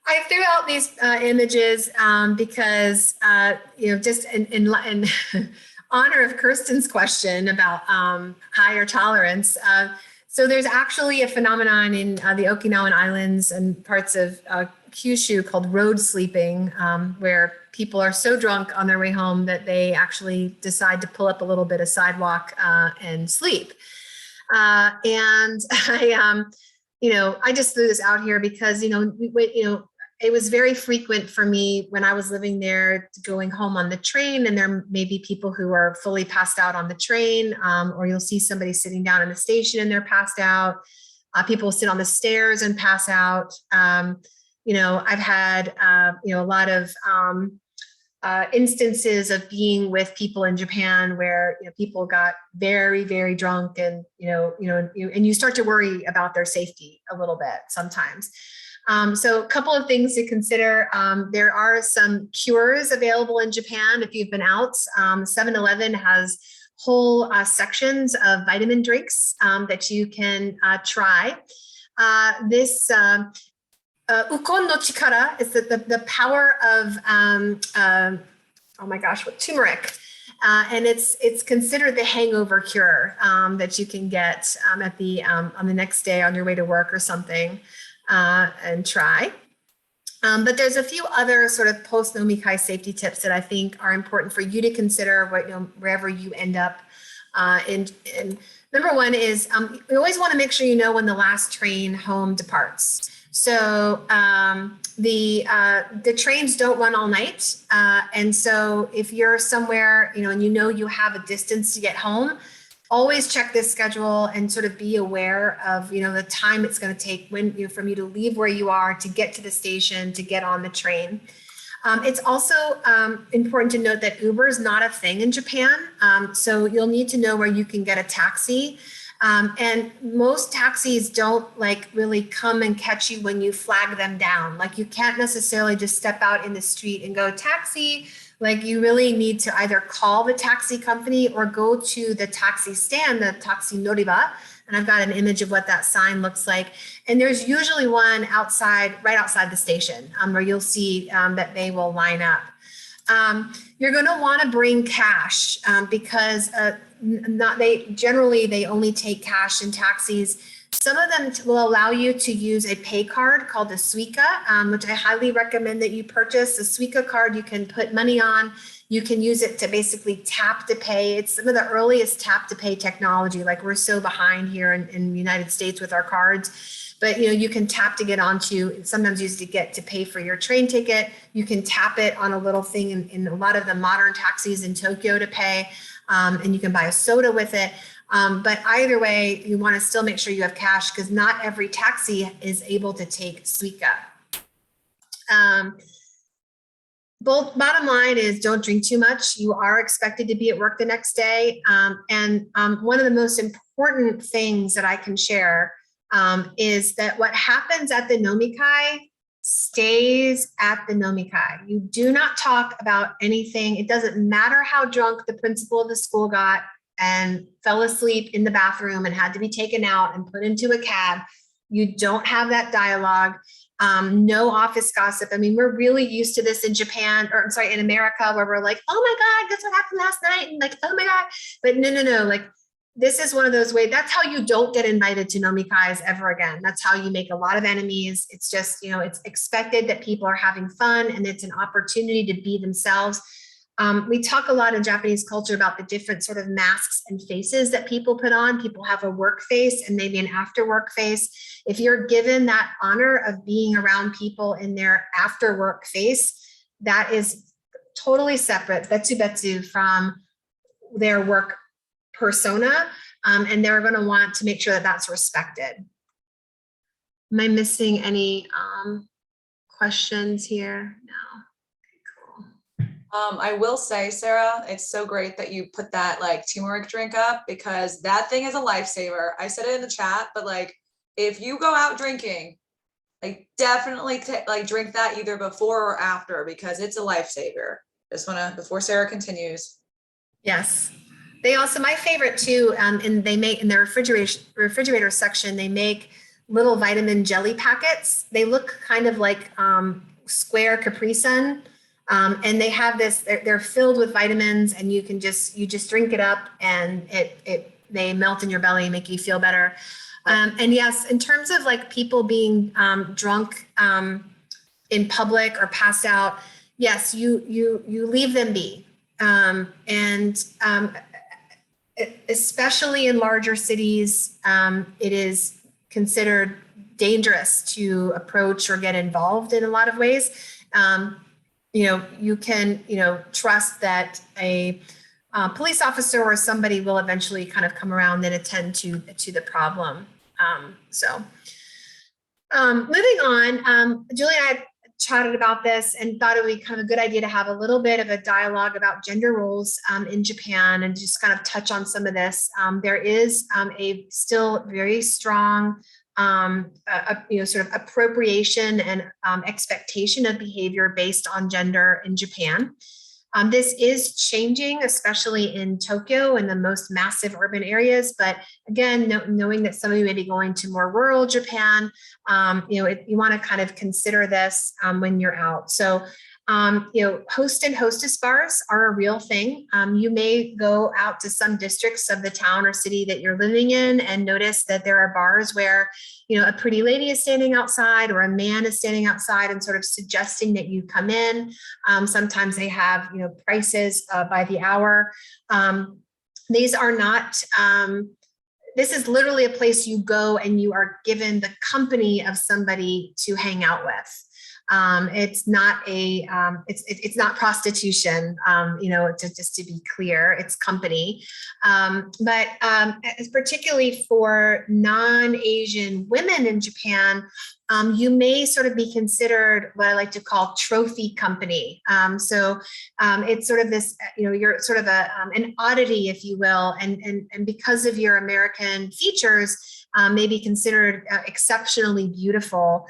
I threw out these images because, just in honor of Kirsten's question about higher tolerance. So there's actually a phenomenon in the Okinawan Islands and parts of Kyushu called road sleeping, where people are so drunk on their way home that they actually decide to pull up a little bit of sidewalk and sleep. And I just threw this out here because, it was very frequent for me when I was living there, going home on the train, and there may be people who are fully passed out on the train, or you'll see somebody sitting down in the station and they're passed out. People sit on the stairs and pass out. I've had, a lot of instances of being with people in Japan where people got very, very drunk, and and you start to worry about their safety a little bit sometimes. So a couple of things to consider. There are some cures available in Japan if you've been out. 7-Eleven has whole sections of vitamin drinks that you can try. This ukon no chikara is the power of, turmeric. And it's considered the hangover cure that you can get at the on the next day on your way to work or something. And try. But there's a few other sort of post-nomikai safety tips that I think are important for you to consider wherever you end up. And number one is we always want to make sure you know when the last train home departs. So the trains don't run all night. And so if you're somewhere, and you have a distance to get home, always check this schedule and sort of be aware of, the time it's going to take from you to leave where you are to get to the station, to get on the train. It's also important to note that Uber is not a thing in Japan. So you'll need to know where you can get a taxi. And most taxis don't really come and catch you when you flag them down. You can't necessarily just step out in the street and go taxi. You really need to either call the taxi company or go to the taxi stand, the taxi noriba. And I've got an image of what that sign looks like. And there's usually one right outside the station, where you'll see that they will line up. You're going to want to bring cash because they only take cash in taxis. Some of them will allow you to use a pay card called a Suica, which I highly recommend that you purchase. The Suica card you can put money on, You can use it to basically tap to pay. It's some of the earliest tap to pay technology. Like we're so behind here in the United States with our cards, but you can tap to get onto, sometimes used to get to pay for your train ticket. You can tap it on a little thing in a lot of the modern taxis in Tokyo to pay, and you can buy a soda with it. But either way, you want to still make sure you have cash because not every taxi is able to take Suica. Bottom line is don't drink too much. You are expected to be at work the next day. And one of the most important things that I can share is that what happens at the nomikai stays at the nomikai. You do not talk about anything. It doesn't matter how drunk the principal of the school got and fell asleep in the bathroom and had to be taken out and put into a cab. You don't have that dialogue. No office gossip. I mean, we're really used to this in Japan, or I'm sorry, in America, where we're like, oh my God, guess what happened last night? And like, oh my God. But no. Like, this is one of those ways. That's how you don't get invited to nomikais ever again. That's how you make a lot of enemies. It's just, it's expected that people are having fun and it's an opportunity to be themselves. We talk a lot in Japanese culture about the different sort of masks and faces that people put on. People have a work face and maybe an after work face. If you're given that honor of being around people in their after work face, that is totally separate, betsu from their work persona. And they're going to want to make sure that that's respected. Am I missing any questions here? No. I will say, Sarah, it's so great that you put that like turmeric drink up because that thing is a lifesaver. I said it in the chat, but like if you go out drinking, like definitely drink that either before or after because it's a lifesaver. Just want to, before Sarah continues. Yes. They also, my favorite too, and they make in their refrigerator section, they make little vitamin jelly packets. They look kind of like square Capri Sun. And they have this, they're filled with vitamins and you just drink it up and they melt in your belly, make you feel better. And yes, in terms of like people being drunk in public or passed out, yes, you leave them be. Especially in larger cities, it is considered dangerous to approach or get involved in a lot of ways. You can, trust that a police officer or somebody will eventually kind of come around and attend to the problem. Moving on, Julie and I chatted about this and thought it would be kind of a good idea to have a little bit of a dialogue about gender roles in Japan and just kind of touch on some of this. There is a still very strong sort of appropriation and expectation of behavior based on gender in Japan. This is changing, especially in Tokyo and the most massive urban areas. But again, knowing that some of you may be going to more rural Japan, you want to kind of consider this when you're out. So, host and hostess bars are a real thing. You may go out to some districts of the town or city that you're living in and notice that there are bars where, a pretty lady is standing outside or a man is standing outside and sort of suggesting that you come in. Sometimes they have, prices by the hour. These are not, this is literally a place you go and you are given the company of somebody to hang out with. It's not it's not prostitution, just to be clear, it's company. But particularly for non-Asian women in Japan, you may sort of be considered what I like to call trophy company. It's sort of this, you're sort of an oddity, if you will, and because of your American features, may be considered exceptionally beautiful.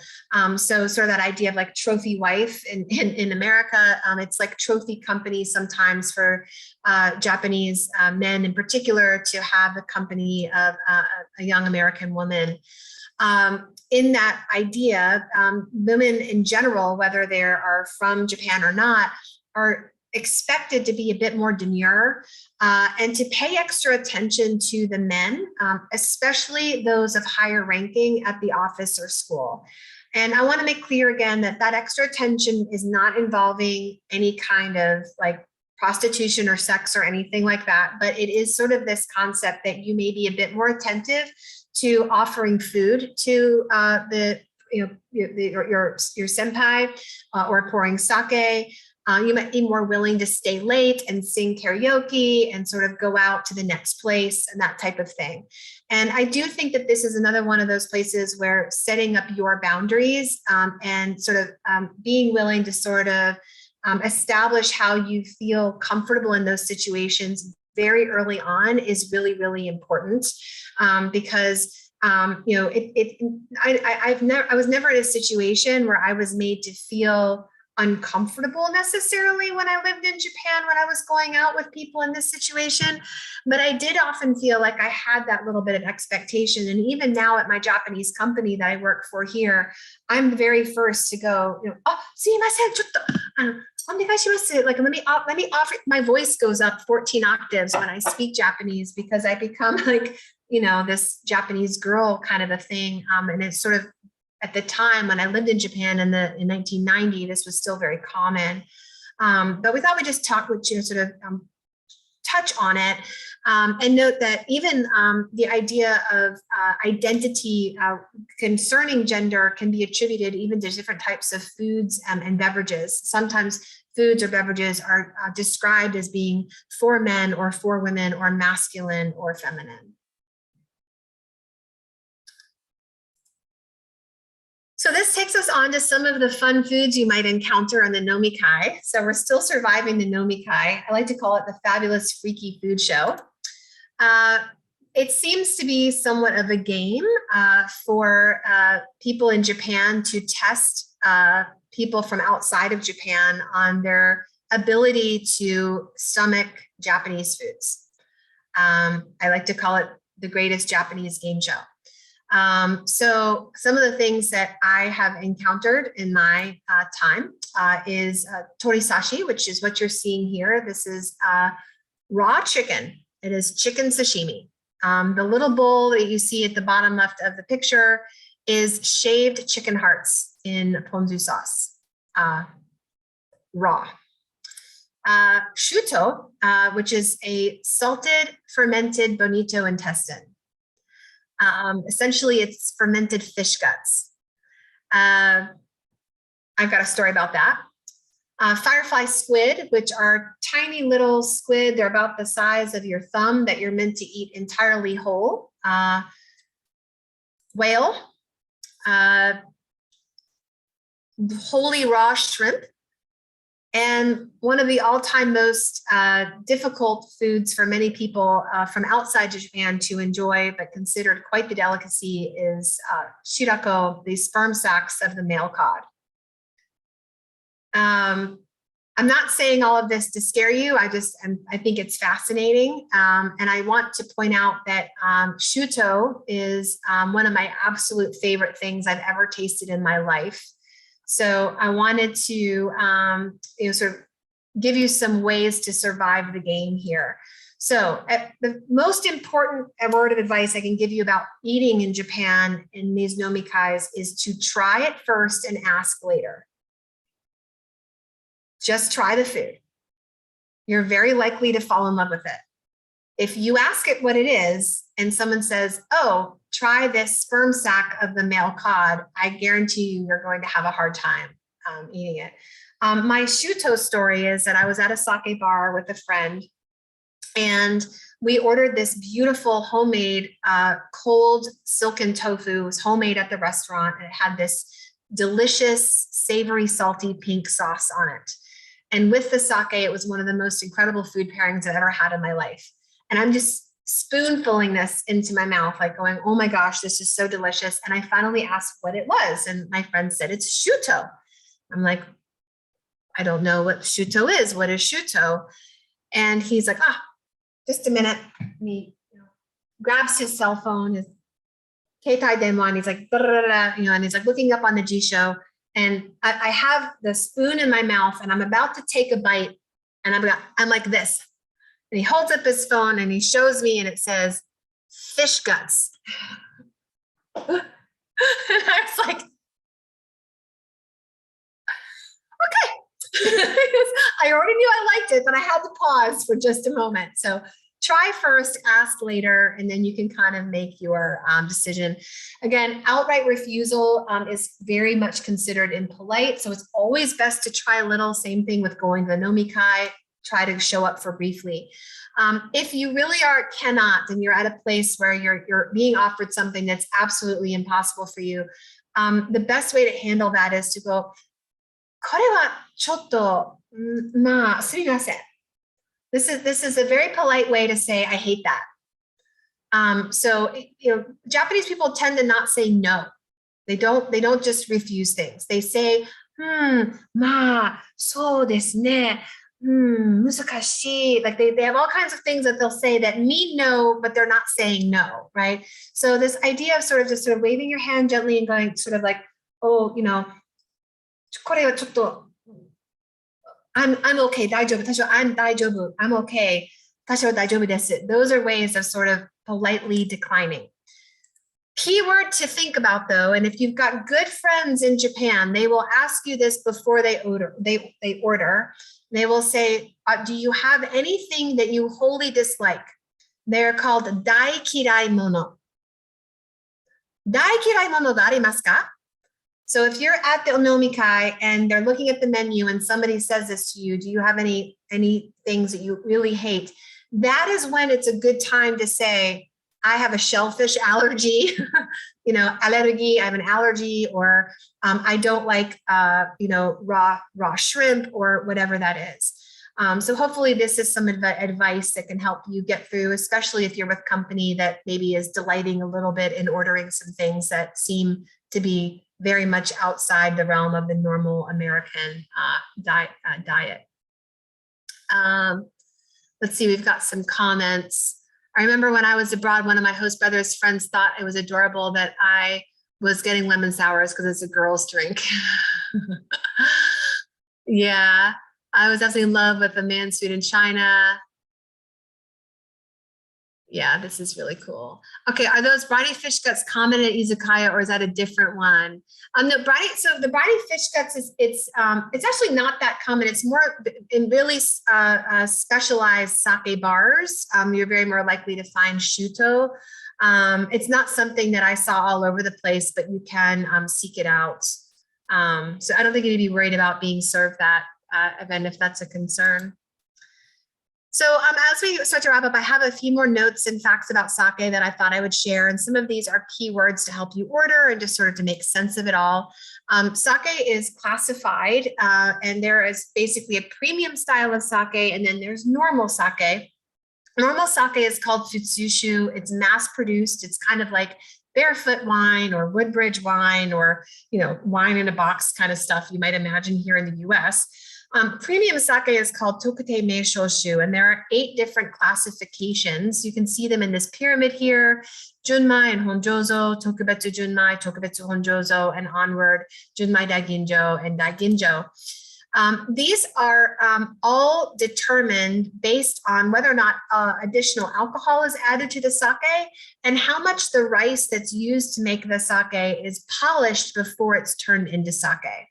So sort of that idea of like trophy wife in America, it's like trophy company sometimes for Japanese men in particular to have the company of a young American woman. In that idea, women in general, whether they are from Japan or not, are expected to be a bit more demure and to pay extra attention to the men, especially those of higher ranking at the office or school. And I want to make clear again that that extra attention is not involving any kind of like prostitution or sex or anything like that, but it is sort of this concept that you may be a bit more attentive to offering food to your senpai or pouring sake. You might be more willing to stay late and sing karaoke and sort of go out to the next place and that type of thing. And I do think that this is another one of those places where setting up your boundaries and sort of being willing to sort of establish how you feel comfortable in those situations very early on is really, really important because I was never in a situation where I was made to feel uncomfortable necessarily when I lived in Japan, when I was going out with people in this situation, but I did often feel like I had that little bit of expectation. And even now at my Japanese company that I work for here, I'm the very first to go, oh, sumimasen, chotto, onegaishimasu. Like, let me offer, my voice goes up 14 octaves when I speak Japanese because I become like, this Japanese girl kind of a thing. And it's sort of, at the time when I lived in Japan in 1990, this was still very common. But we thought we'd just talk with you, sort of touch on it and note that even the idea of identity concerning gender can be attributed even to different types of foods and beverages. Sometimes foods or beverages are described as being for men or for women or masculine or feminine. So this takes us on to some of the fun foods you might encounter on the nomikai. So we're still surviving the nomikai. I like to call it the fabulous freaky food show. It seems to be somewhat of a game for people in Japan to test people from outside of Japan on their ability to stomach Japanese foods. I like to call it the greatest Japanese game show. So some of the things that I have encountered in my time is torisashi, which is what you're seeing here. This is raw chicken. It is chicken sashimi. The little bowl that you see at the bottom left of the picture is shaved chicken hearts in ponzu sauce, raw. Shuto, which is a salted fermented bonito intestine. Essentially, it's fermented fish guts. I've got a story about that. Firefly squid, which are tiny little squid. They're about the size of your thumb that you're meant to eat entirely whole. Whale, wholly raw shrimp. And one of the all-time most difficult foods for many people from outside Japan to enjoy, but considered quite the delicacy, is shirako, the sperm sacs of the male cod. I'm not saying all of this to scare you. I think it's fascinating. And I want to point out that shuto is one of my absolute favorite things I've ever tasted in my life. So I wanted to sort of give you some ways to survive the game here. So the most important word of advice I can give you about eating in Japan in these nomikais is to try it first and ask later. Just try the food. You're very likely to fall in love with it. If you ask it what it is and someone says, oh, try this sperm sac of the male cod, I guarantee you're going to have a hard time eating it. My shuto story is that I was at a sake bar with a friend and we ordered this beautiful homemade cold silken tofu. It was homemade at the restaurant and it had this delicious, savory, salty pink sauce on it. And with the sake, it was one of the most incredible food pairings I've ever had in my life. And I'm just spoonfulling this into my mouth, like going, oh my gosh, this is so delicious. And I finally asked what it was. And my friend said, it's shuto. I'm like, I don't know what shuto is. What is shuto? And he's like, just a minute. And he grabs his cell phone, his keitai denwa, and he's like, and he's like looking up on the G-Show. And I have the spoon in my mouth and I'm about to take a bite. And I'm like this. And he holds up his phone and he shows me and it says, fish guts. And I was like, okay. I already knew I liked it, but I had to pause for just a moment. So try first, ask later, and then you can kind of make your decision. Again, outright refusal is very much considered impolite. So it's always best to try a little. Same thing with going to the nomikai, try to show up for briefly. If you really cannot, and you're at a place where you're being offered something that's absolutely impossible for you, the best way to handle that is to go, これはちょっと、まあ、すみません. This is a very polite way to say, I hate that. So, Japanese people tend to not say no. They don't just refuse things. They say, まあ、そうですね. 難しい. Like they have all kinds of things that they'll say that mean no, but they're not saying no, right? So this idea of sort of waving your hand gently and going sort of like, oh, これはちょっと I'm okay, 大丈夫. I'm 大丈夫. I'm okay. 私は大丈夫です. Those are ways of sort of politely declining. Keyword to think about though, and if you've got good friends in Japan, they will ask you this before they order. They will say, do you have anything that you wholly dislike? They're called dai kirai mono. Dai kirai mono ga arimasu ka? So if you're at the onomikai and they're looking at the menu and somebody says this to you, do you have any things that you really hate? That is when it's a good time to say, I have a shellfish allergy, allergy, I have an allergy, or I don't like, raw shrimp or whatever that is. So hopefully this is some advice that can help you get through, especially if you're with company that maybe is delighting a little bit in ordering some things that seem to be very much outside the realm of the normal American diet. Let's see, we've got some comments. I remember when I was abroad, one of my host brother's friends thought it was adorable that I was getting lemon sours because it's a girl's drink. Yeah, I was absolutely in love with a man's food in China. Yeah, this is really cool. Okay, are those briny fish guts common at izakaya, or is that a different one? The briny fish guts it's actually not that common. It's more in really specialized sake bars. You're very more likely to find shuto. It's not something that I saw all over the place, but you can seek it out. So I don't think you'd be worried about being served that event if that's a concern. So as we start to wrap up, I have a few more notes and facts about sake that I thought I would share. And some of these are keywords to help you order and just sort of to make sense of it all. Sake is classified and there is basically a premium style of sake, and then there's normal sake. Normal sake is called futsushu. It's mass produced. It's kind of like barefoot wine or Woodbridge wine or, wine in a box kind of stuff you might imagine here in the US. Premium sake is called Tokutei Meishoshu, and there are 8 different classifications. You can see them in this pyramid here: Junmai and Honjozo, Tokubetsu Junmai, Tokubetsu Honjozo, and onward, Junmai Daiginjo and Daiginjo. These are all determined based on whether or not additional alcohol is added to the sake and how much the rice that's used to make the sake is polished before it's turned into sake.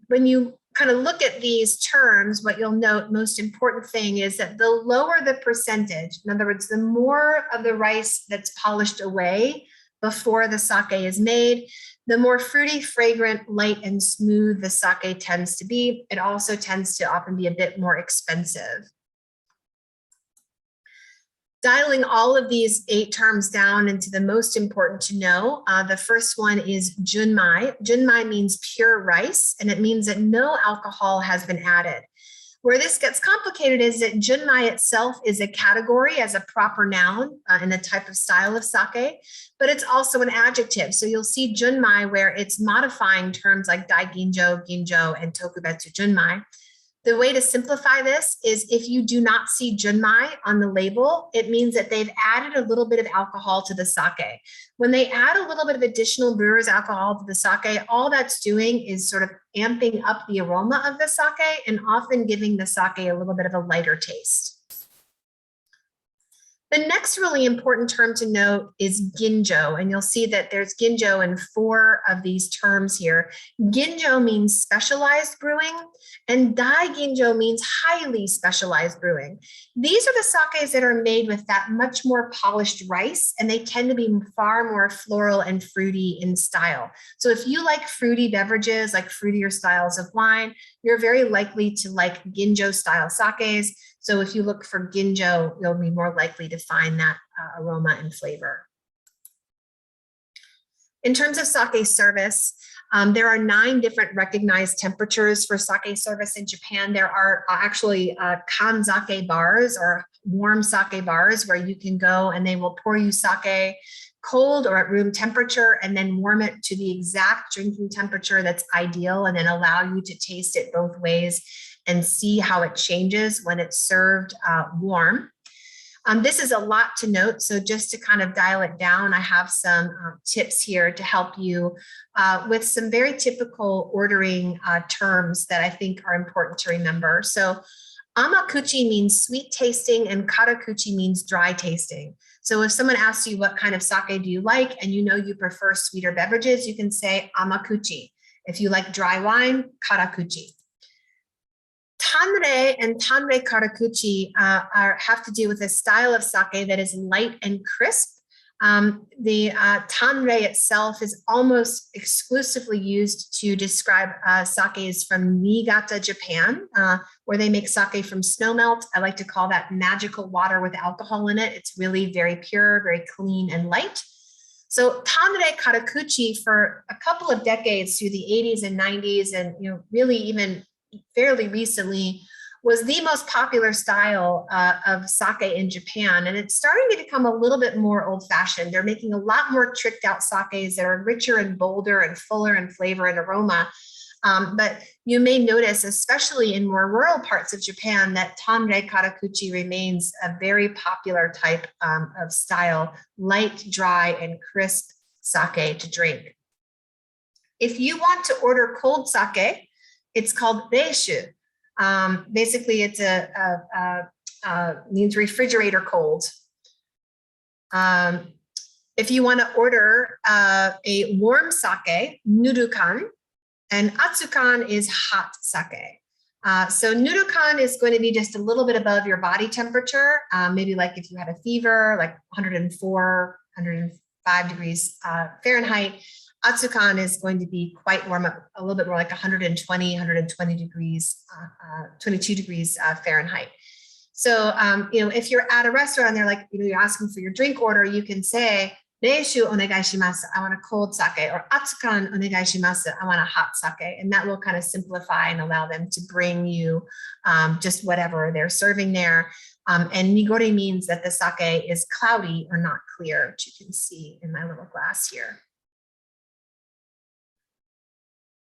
When you kind of look at these terms, what you'll note, most important thing is that the lower the percentage, in other words, the more of the rice that's polished away before the sake is made, the more fruity, fragrant, light, and smooth the sake tends to be. It also tends to often be a bit more expensive. Dialing all of these 8 terms down into the most important to know, the first one is junmai. Junmai means pure rice, and it means that no alcohol has been added. Where this gets complicated is that junmai itself is a category as a proper noun in the type of style of sake, but it's also an adjective. So you'll see junmai where it's modifying terms like daiginjo, ginjo, and tokubetsu junmai. The way to simplify this is if you do not see junmai on the label, it means that they've added a little bit of alcohol to the sake. When they add a little bit of additional brewer's alcohol to the sake, all that's doing is sort of amping up the aroma of the sake and often giving the sake a little bit of a lighter taste. The next really important term to note is ginjo, and you'll see that there's ginjo in 4 of these terms here. Ginjo means specialized brewing, and dai ginjo means highly specialized brewing. These are the sakes that are made with that much more polished rice, and they tend to be far more floral and fruity in style. So if you like fruity beverages, like fruitier styles of wine, you're very likely to like ginjo style sakes. So if you look for ginjo, you'll be more likely to find that aroma and flavor. In terms of sake service, there are 9 different recognized temperatures for sake service in Japan. There are actually kanzake bars, or warm sake bars, where you can go and they will pour you sake cold or at room temperature and then warm it to the exact drinking temperature that's ideal, and then allow you to taste it both ways and see how it changes when it's served warm. This is a lot to note, so just to kind of dial it down, I have some tips here to help you with some very typical ordering terms that I think are important to remember. So amakuchi means sweet tasting and karakuchi means dry tasting. So if someone asks you what kind of sake do you like, and you know you prefer sweeter beverages, you can say amakuchi. If you like dry wine, karakuchi. Tanrei and Tanrei Karakuchi have to do with a style of sake that is light and crisp. The Tanrei itself is almost exclusively used to describe sakes from Niigata, Japan, where they make sake from snowmelt. I like to call that magical water with alcohol in it. It's really very pure, very clean and light. So Tanrei Karakuchi for a couple of decades through the 80s and 90s, and really even fairly recently, was the most popular style of sake in Japan. And it's starting to become a little bit more old-fashioned. They're making a lot more tricked out sakes that are richer and bolder and fuller in flavor and aroma. But you may notice, especially in more rural parts of Japan, that Tanrei Karakuchi remains a very popular type of style, light, dry, and crisp sake to drink. If you want to order cold sake, it's called reishu. Basically, it's means refrigerator cold. If you want to order a warm sake, nurukan, and atsukan is hot sake. So nurukan is going to be just a little bit above your body temperature, maybe like if you had a fever, like 104, 105 degrees Fahrenheit. Atsukan is going to be quite warm, a little bit more like 120 degrees, 22 degrees Fahrenheit. So, if you're at a restaurant and they're like, you're asking for your drink order, you can say, reishu onegai shimasu, I want a cold sake, or atsukan onegai shimasu, I want a hot sake. And that will kind of simplify and allow them to bring you just whatever they're serving there. And nigori means that the sake is cloudy or not clear, which you can see in my little glass here.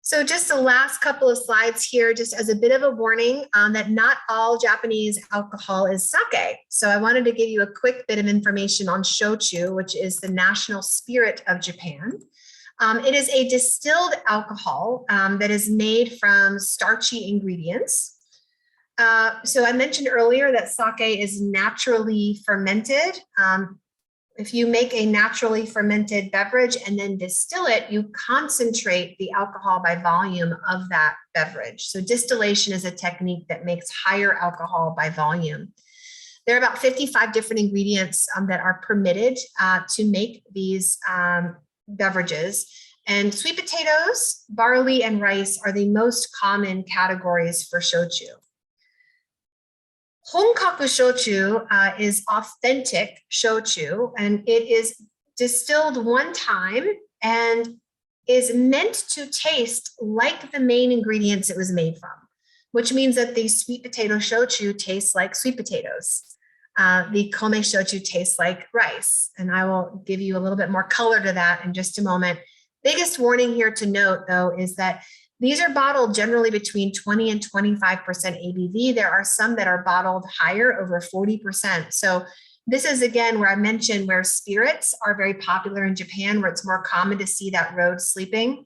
So just the last couple of slides here, just as a bit of a warning that not all Japanese alcohol is sake. So I wanted to give you a quick bit of information on shochu, which is the national spirit of Japan. It is a distilled alcohol that is made from starchy ingredients. So I mentioned earlier that sake is naturally fermented. If you make a naturally fermented beverage and then distill it, you concentrate the alcohol by volume of that beverage. So distillation is a technique that makes higher alcohol by volume. There are about 55 different ingredients that are permitted to make these beverages. And sweet potatoes, barley, and rice are the most common categories for shochu. Honkaku shochu is authentic shochu, and it is distilled one time and is meant to taste like the main ingredients it was made from, which means that the sweet potato shochu tastes like sweet potatoes. The kome shochu tastes like rice, and I will give you a little bit more color to that in just a moment. Biggest warning here to note, though, is that these are bottled generally between 20 and 25% ABV. There are some that are bottled higher, over 40%. So this is, again, where I mentioned where spirits are very popular in Japan, where it's more common to see that road sleeping.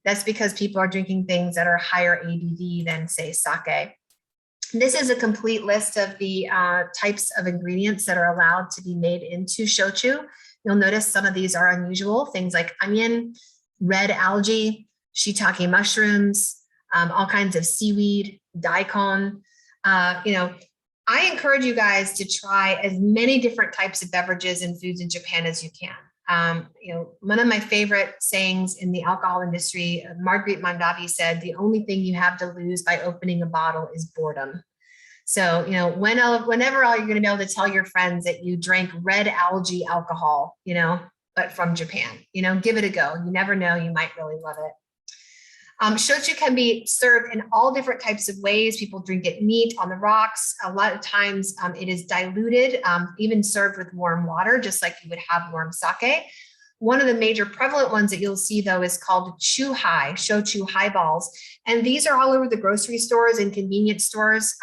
That's because people are drinking things that are higher ABV than, say, sake. This is a complete list of the types of ingredients that are allowed to be made into shochu. You'll notice some of these are unusual, things like onion, red algae, shiitake mushrooms, all kinds of seaweed, daikon. I encourage you guys to try as many different types of beverages and foods in Japan as you can. One of my favorite sayings in the alcohol industry, Marguerite Mondavi said, the only thing you have to lose by opening a bottle is boredom. So, whenever you're going to be able to tell your friends that you drank red algae alcohol, but from Japan, give it a go. You never know, you might really love it. Shochu can be served in all different types of ways. People drink it neat on the rocks. A lot of times it is diluted, even served with warm water, just like you would have warm sake. One of the major prevalent ones that you'll see, though, is called chuhai, shochu highballs. And these are all over the grocery stores and convenience stores.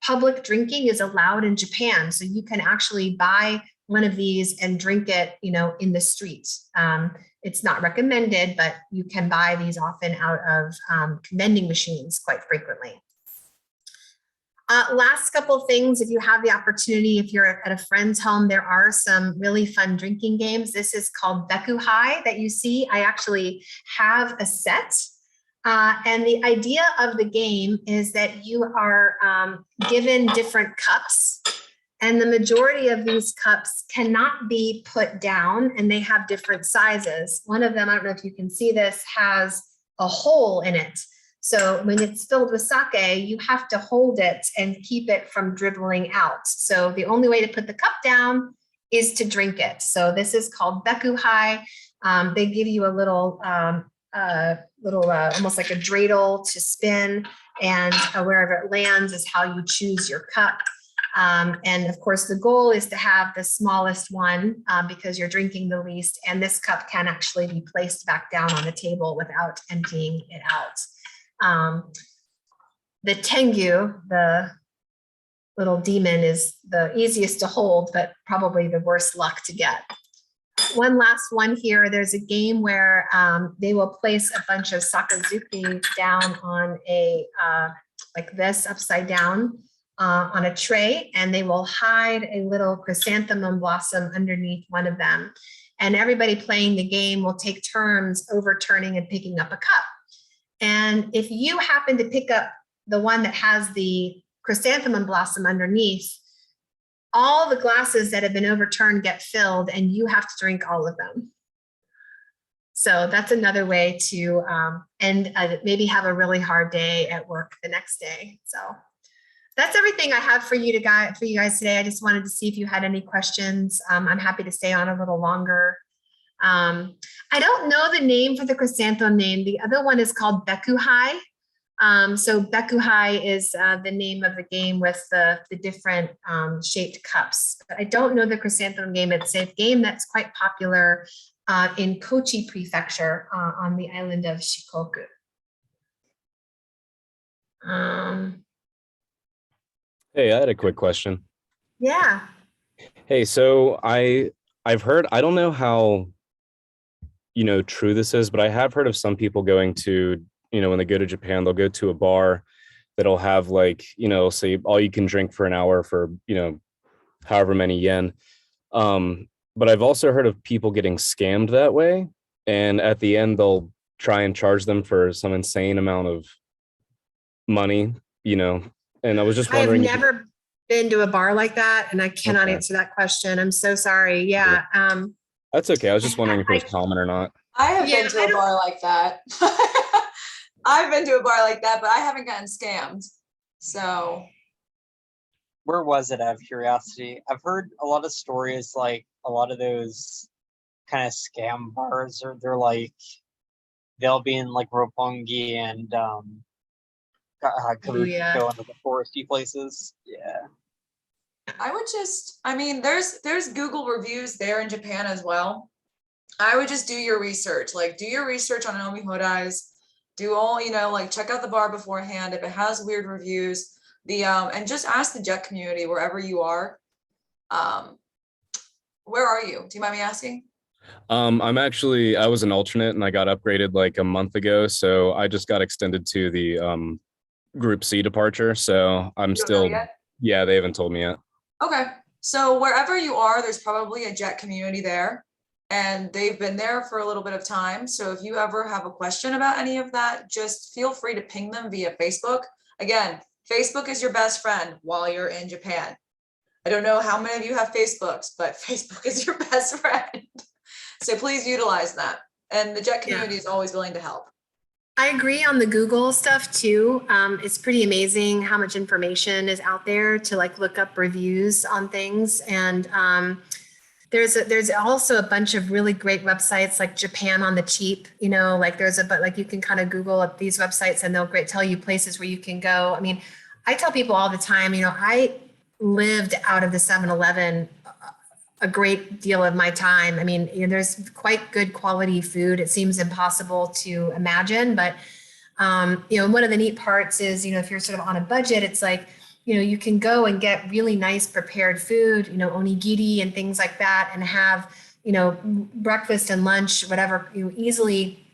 Public drinking is allowed in Japan. So you can actually buy one of these and drink it, in the streets. It's not recommended, but you can buy these often out of vending machines quite frequently. Last couple things, if you have the opportunity, if you're at a friend's home, there are some really fun drinking games. This is called Bekuhai that you see. I actually have a set. And the idea of the game is that you are given different cups. And the majority of these cups cannot be put down, and they have different sizes. One of them, I don't know if you can see this, has a hole in it. So when it's filled with sake, you have to hold it and keep it from dribbling out. So the only way to put the cup down is to drink it. So this is called bekuhai. They give you a little, almost like a dreidel to spin, and wherever it lands is how you choose your cup. And of course, the goal is to have the smallest one because you're drinking the least, and this cup can actually be placed back down on the table without emptying it out. The tengu, the little demon, is the easiest to hold, but probably the worst luck to get. One last one here, there's a game where they will place a bunch of sakazuki down on a, like this, upside down, on a tray, and they will hide a little chrysanthemum blossom underneath one of them. And everybody playing the game will take turns overturning and picking up a cup. And if you happen to pick up the one that has the chrysanthemum blossom underneath, all the glasses that have been overturned get filled, and you have to drink all of them. So that's another way to maybe have a really hard day at work the next day. So that's everything I have for you guys today. I just wanted to see if you had any questions. I'm happy to stay on a little longer. I don't know the name for the chrysanthemum name. The other one is called Bekuhai. So Bekuhai is the name of the game with the different shaped cups. But I don't know the chrysanthemum game. It's a game that's quite popular in Kochi Prefecture on the island of Shikoku. Hey, I had a quick question. Yeah. Hey, so I've heard, I don't know how, true this is, but I have heard of some people going to, when they go to Japan, they'll go to a bar that'll have like, say all you can drink for an hour for, however many yen. But I've also heard of people getting scammed that way. And at the end, they'll try and charge them for some insane amount of money, and I was just wondering. I've never been to a bar like that, and I cannot answer that question. I'm so sorry. Yeah. That's okay. I was just wondering if it was common or not. I have been to a bar like that. I've been to a bar like that, but I haven't gotten scammed. So. Where was it, out of curiosity? I've heard a lot of stories, like a lot of those kind of scam bars, or they'll be in like Roppongi and go into the touristy places. Yeah. I would there's Google reviews there in Japan as well. I would just do your research, do your research on Omi Hodai's, do all, check out the bar beforehand. If it has weird reviews, and just ask the jet community wherever you are. Where are you? Do you mind me asking? I was an alternate and I got upgraded like a month ago. So I just got extended to the group C departure. So I'm You don't know still, yet? yeah, they haven't told me yet. Okay, so wherever you are, there's probably a JET community there. And they've been there for a little bit of time. So if you ever have a question about any of that, just feel free to ping them via Facebook. Again, Facebook is your best friend while you're in Japan. I don't know how many of you have Facebooks, but Facebook is your best friend. So please utilize that. And the JET community is always willing to help. I agree on the Google stuff too. It's pretty amazing how much information is out there to like look up reviews on things. And there's also a bunch of really great websites like Japan on the Cheap, you know, like like you can kind of Google up these websites and they'll tell you places where you can go. I mean, I tell people all the time, you know, I lived out of the 7-Eleven a great deal of my time. I mean, you know, there's quite good quality food. It seems impossible to imagine, but you know, one of the neat parts is, you know, if you're sort of on a budget, it's like, you know, you can go and get really nice prepared food, you know, onigiri and things like that, and have, you know, breakfast and lunch, whatever, you know, easily.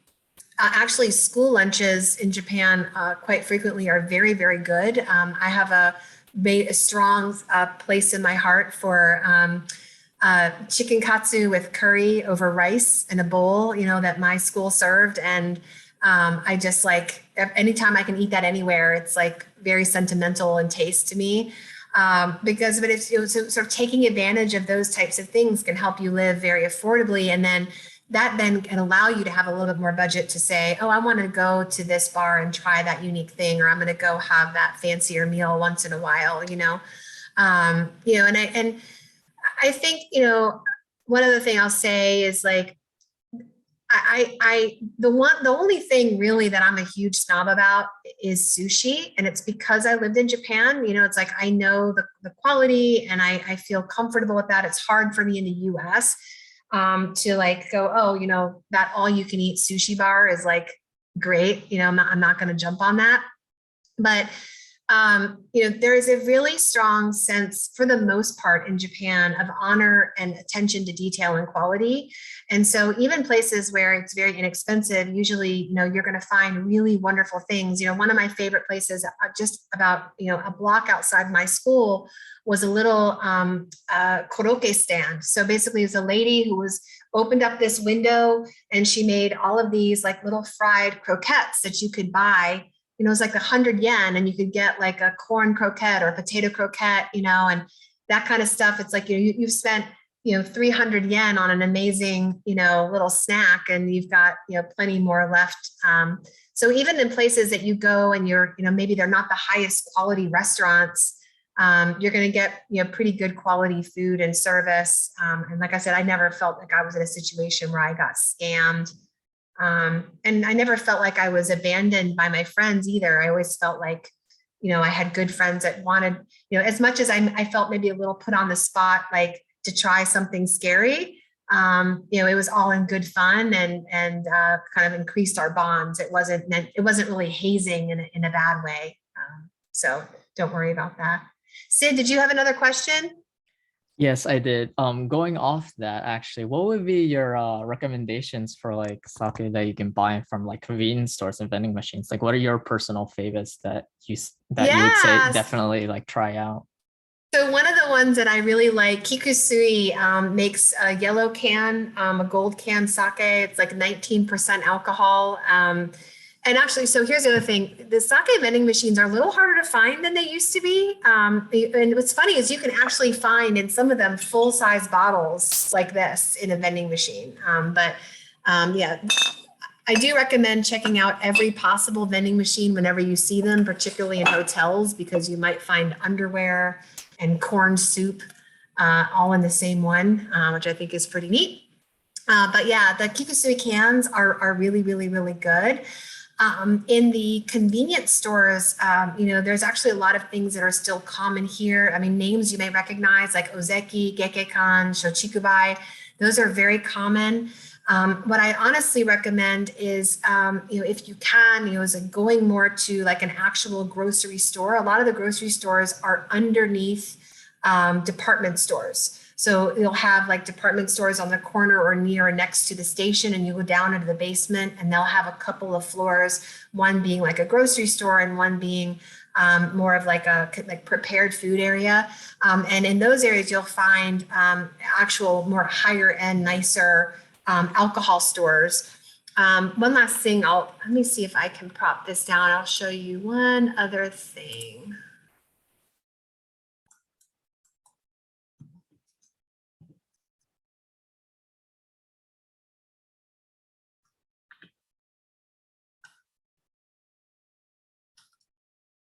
Actually, school lunches in Japan quite frequently are very, very good. I have a strong place in my heart for chicken katsu with curry over rice in a bowl, you know, that my school served. And I just like, anytime I can eat that anywhere, it's like very sentimental in taste to me. Because but it's, you know, sort of taking advantage of those types of things can help you live very affordably. And then that then can allow you to have a little bit more budget to say, oh, I want to go to this bar and try that unique thing, or I'm going to go have that fancier meal once in a while, you know. You know, and I think, you know, one other thing I'll say is like, the only thing really that I'm a huge snob about is sushi. And it's because I lived in Japan, you know, it's like, I know the quality and I feel comfortable with that. It's hard for me in the US to like go, oh, you know, that all you can eat sushi bar is like, great. You know, I'm not going to jump on that. But you know, there is a really strong sense, for the most part in Japan, of honor and attention to detail and quality. And so even places where it's very inexpensive, usually, you know, you're going to find really wonderful things. You know, one of my favorite places just about, you know, a block outside my school was a little koroke stand. So basically it was a lady who was opened up this window and she made all of these like little fried croquettes that you could buy. You know, it was like 100 yen and you could get like a corn croquette or a potato croquette, you know, and that kind of stuff. It's like, you know, you've spent, you know, 300 yen on an amazing, you know, little snack, and you've got, you know, plenty more left. So even in places that you go and you're, you know, maybe they're not the highest quality restaurants, you're going to get, you know, pretty good quality food and service. And like I said, I never felt like I was in a situation where I got scammed. And I never felt like I was abandoned by my friends either. I always felt like, you know, I had good friends that wanted, you know, as much as I felt maybe a little put on the spot, like to try something scary, you know, it was all in good fun and kind of increased our bonds. It wasn't really hazing in a bad way. So don't worry about that. Sid, did you have another question? Yes, I did. Going off that, actually, what would be your recommendations for like sake that you can buy from like convenience stores and vending machines? Like, what are your personal favorites that you would say definitely like try out? So one of the ones that I really like, Kikisake makes a yellow can, a gold can sake. It's like 19% alcohol. And actually, so here's the other thing. The sake vending machines are a little harder to find than they used to be. And what's funny is you can actually find in some of them full-size bottles like this in a vending machine. Yeah, I do recommend checking out every possible vending machine whenever you see them, particularly in hotels, because you might find underwear and corn soup all in the same one, which I think is pretty neat. But yeah, the Kikisake cans are really, really, really good. In the convenience stores, you know, there's actually a lot of things that are still common here. I mean, names you may recognize like ozeki, gekkeikan, shochikubai, those are very common. What I honestly recommend is, you know, if you can, you know, is going more to like an actual grocery store. A lot of the grocery stores are underneath department stores. So you'll have like department stores on the corner or near or next to the station, and you go down into the basement and they'll have a couple of floors, one being like a grocery store and one being more of like a prepared food area. And in those areas, you'll find actual more higher end, nicer alcohol stores. One last thing, let me see if I can prop this down. I'll show you one other thing.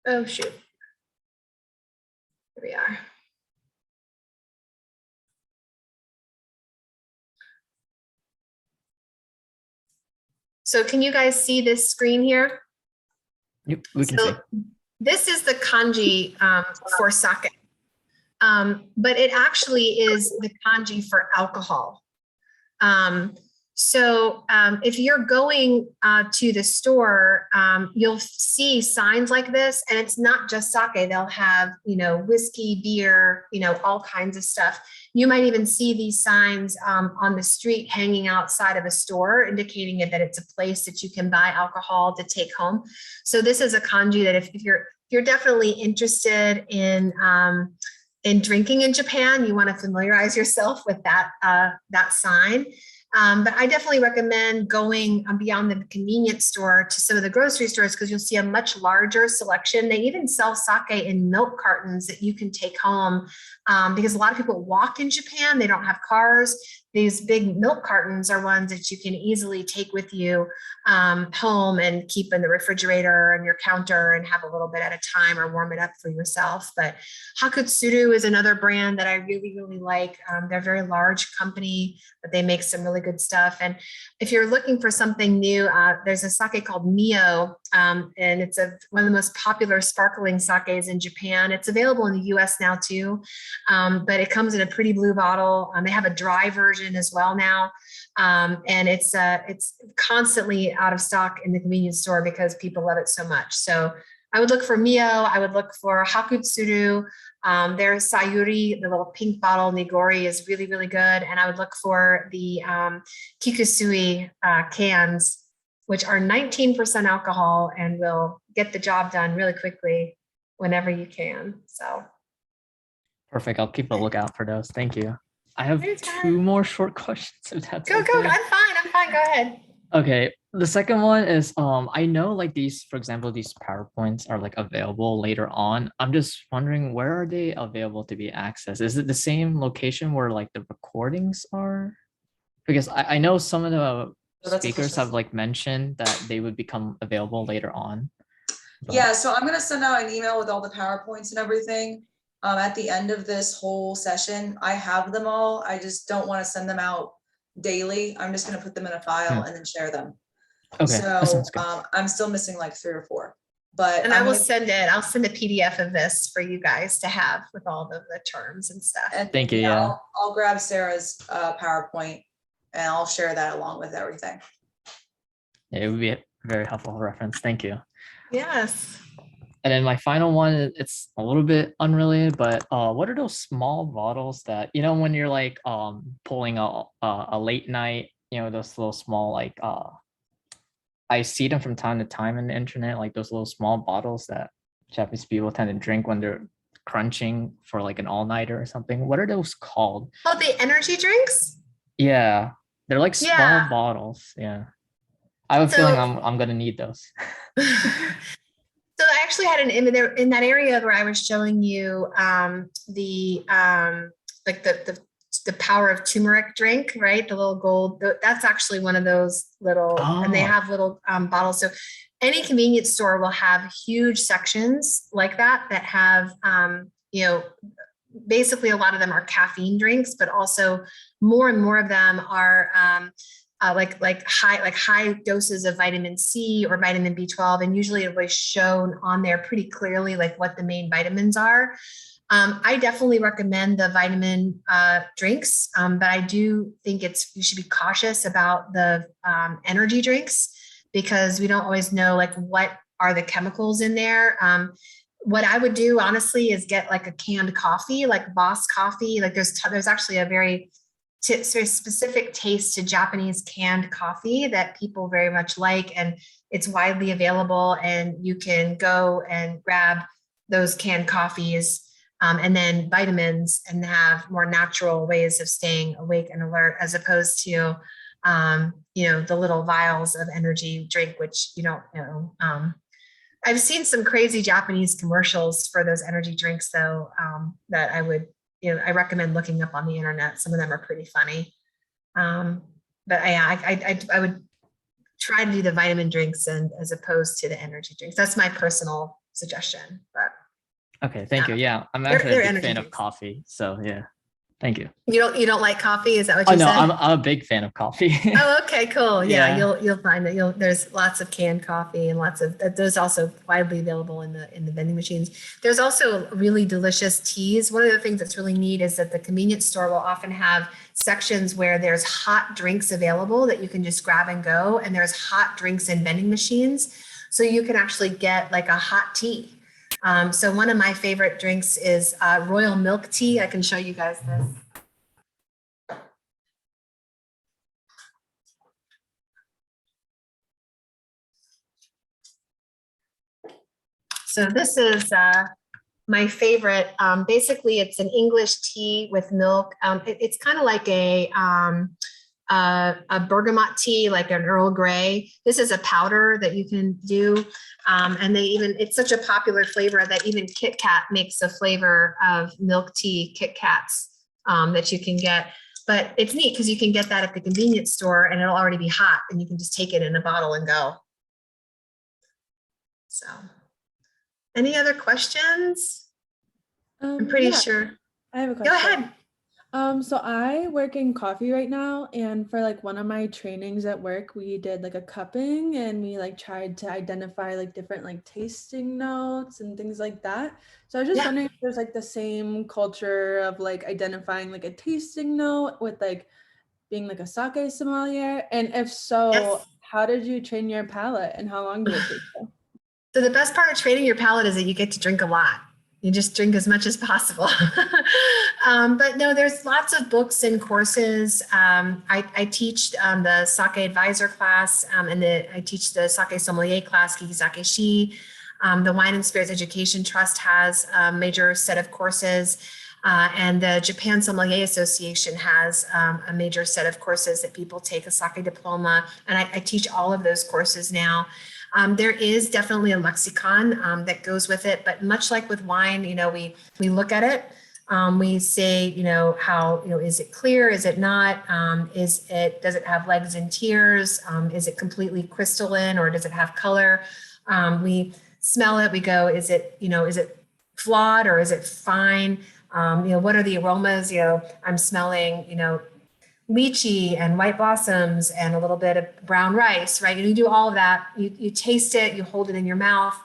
Oh, shoot. Here we are. So can you guys see this screen here? Yep, we can see. This is the kanji for sake, but it actually is the kanji for alcohol. So if you're going to the store, you'll see signs like this, and it's not just sake. They'll have, whiskey, beer, all kinds of stuff. You might even see these signs on the street hanging outside of a store, indicating that it's a place that you can buy alcohol to take home. So this is a kanji that if you're definitely interested in drinking in Japan, you want to familiarize yourself with that sign. But I definitely recommend going beyond the convenience store to some of the grocery stores, because you'll see a much larger selection. They even sell sake in milk cartons that you can take home, because a lot of people walk in Japan. They don't have cars. These big milk cartons are ones that you can easily take with you home and keep in the refrigerator and your counter and have a little bit at a time, or warm it up for yourself. But Hakutsuru is another brand that I really, really like. They're a very large company, but they make some really good stuff. And if you're looking for something new, there's a sake called Mio, and it's one of the most popular sparkling sakes in Japan. It's available in the US now too, but it comes in a pretty blue bottle. They have a dry version as well now, and it's constantly out of stock in the convenience store because people love it so much. So I would look for Mio. I would look for Hakutsuru. Their Sayuri, the little pink bottle Nigori, is really, really good. And I would look for the Kikisake cans, which are 19% alcohol and will get the job done really quickly whenever you can. So Perfect. I'll keep a lookout for those. Thank you. I have Anytime. 2 more short questions, if that's go. okay. I'm fine. Go ahead. Okay. The second one is, I know like these, for example, these PowerPoints are like available later on. I'm just wondering, where are they available to be accessed? Is it the same location where like the recordings are? Because I know some of the speakers have like mentioned that they would become available later on. But... Yeah, so I'm gonna send out an email with all the PowerPoints and everything. At the end of this whole session, I have them all. I just don't want to send them out daily. I'm just gonna put them in a file and then share them. Okay, that So sounds good. I'm still missing like 3 or 4, but And I'll send a PDF of this for you guys to have with all the terms and stuff. And Thank you. Yeah. I'll grab Sarah's PowerPoint and I'll share that along with everything. It would be a very helpful reference. Thank you. Yes. And then my final one, it's a little bit unrelated, but what are those small bottles that, when you're like pulling a late night, those little small, like I see them from time to time in the internet, like those little small bottles that Japanese people tend to drink when they're crunching for like an all-nighter or something. What are those called? Oh, the energy drinks? Yeah, they're like small bottles. Yeah, I have a feeling I'm gonna need those. So I actually had an image there in that area where I was showing you the power of turmeric drink, right? The little gold, that's actually one of those little, and they have little bottles. So any convenience store will have huge sections like that have, basically a lot of them are caffeine drinks, but also more and more of them are like high doses of vitamin C or vitamin B12, and usually it was shown on there pretty clearly like what the main vitamins are. I definitely recommend the vitamin drinks, but I do think you should be cautious about the energy drinks, because we don't always know like what are the chemicals in there. what I would do honestly is get like a canned coffee, like Boss coffee. Like there's actually a very specific taste to Japanese canned coffee that people very much like, and it's widely available, and you can go and grab those canned coffees and then vitamins and have more natural ways of staying awake and alert, as opposed to the little vials of energy drink, which you don't know. I've seen some crazy Japanese commercials for those energy drinks, though, that I would, I recommend looking up on the internet. Some of them are pretty funny. But I would try to do the vitamin drinks and as opposed to the energy drinks. That's my personal suggestion. But Okay, thank you. Yeah, I'm They're actually a big energy fan of drinks. coffee. So yeah, thank you. You don't like coffee? Is that what Oh you no, said? I'm a big fan of coffee. Oh, okay, cool. Yeah, Yeah. you'll find that there's lots of canned coffee and lots of those also widely available in the vending machines. There's also really delicious teas. One of the things that's really neat is that the convenience store will often have sections where there's hot drinks available that you can just grab and go, and there's hot drinks in vending machines, so you can actually get like a hot tea. So one of my favorite drinks is royal milk tea. I can show you guys this. So this is my favorite. Basically, it's an English tea with milk. It's kind of like a bergamot tea, like an Earl Grey. This is a powder that you can do. And it's such a popular flavor that even Kit Kat makes a flavor of milk tea Kit Kats that you can get. But it's neat because you can get that at the convenience store and it'll already be hot and you can just take it in a bottle and go. So. Any other questions? I'm pretty sure. I have a question. Go ahead. So I work in coffee right now, and for like one of my trainings at work, we did like a cupping and we like tried to identify like different like tasting notes and things like that. So I was just wondering if there's like the same culture of like identifying like a tasting note with like being like a sake sommelier, and if so, how did you train your palate and how long did it take you? So the best part of training your palate is that you get to drink a lot. You just drink as much as possible. But no, there's lots of books and courses. I teach the sake advisor class, and I teach the sake sommelier class, Kikisake-Shi. The Wine and Spirits Education Trust has a major set of courses. And the Japan Sommelier Association has a major set of courses that people take, a sake diploma. And I teach all of those courses now. There is definitely a lexicon that goes with it, but much like with wine, we look at it. We say, how, is it clear? Is it not? Does it have legs and tears? Is it completely crystalline or does it have color? We smell it. We go, is it flawed or is it fine? What are the aromas? I'm smelling, lychee and white blossoms and a little bit of brown rice, right? You do all of that. You taste it, you hold it in your mouth.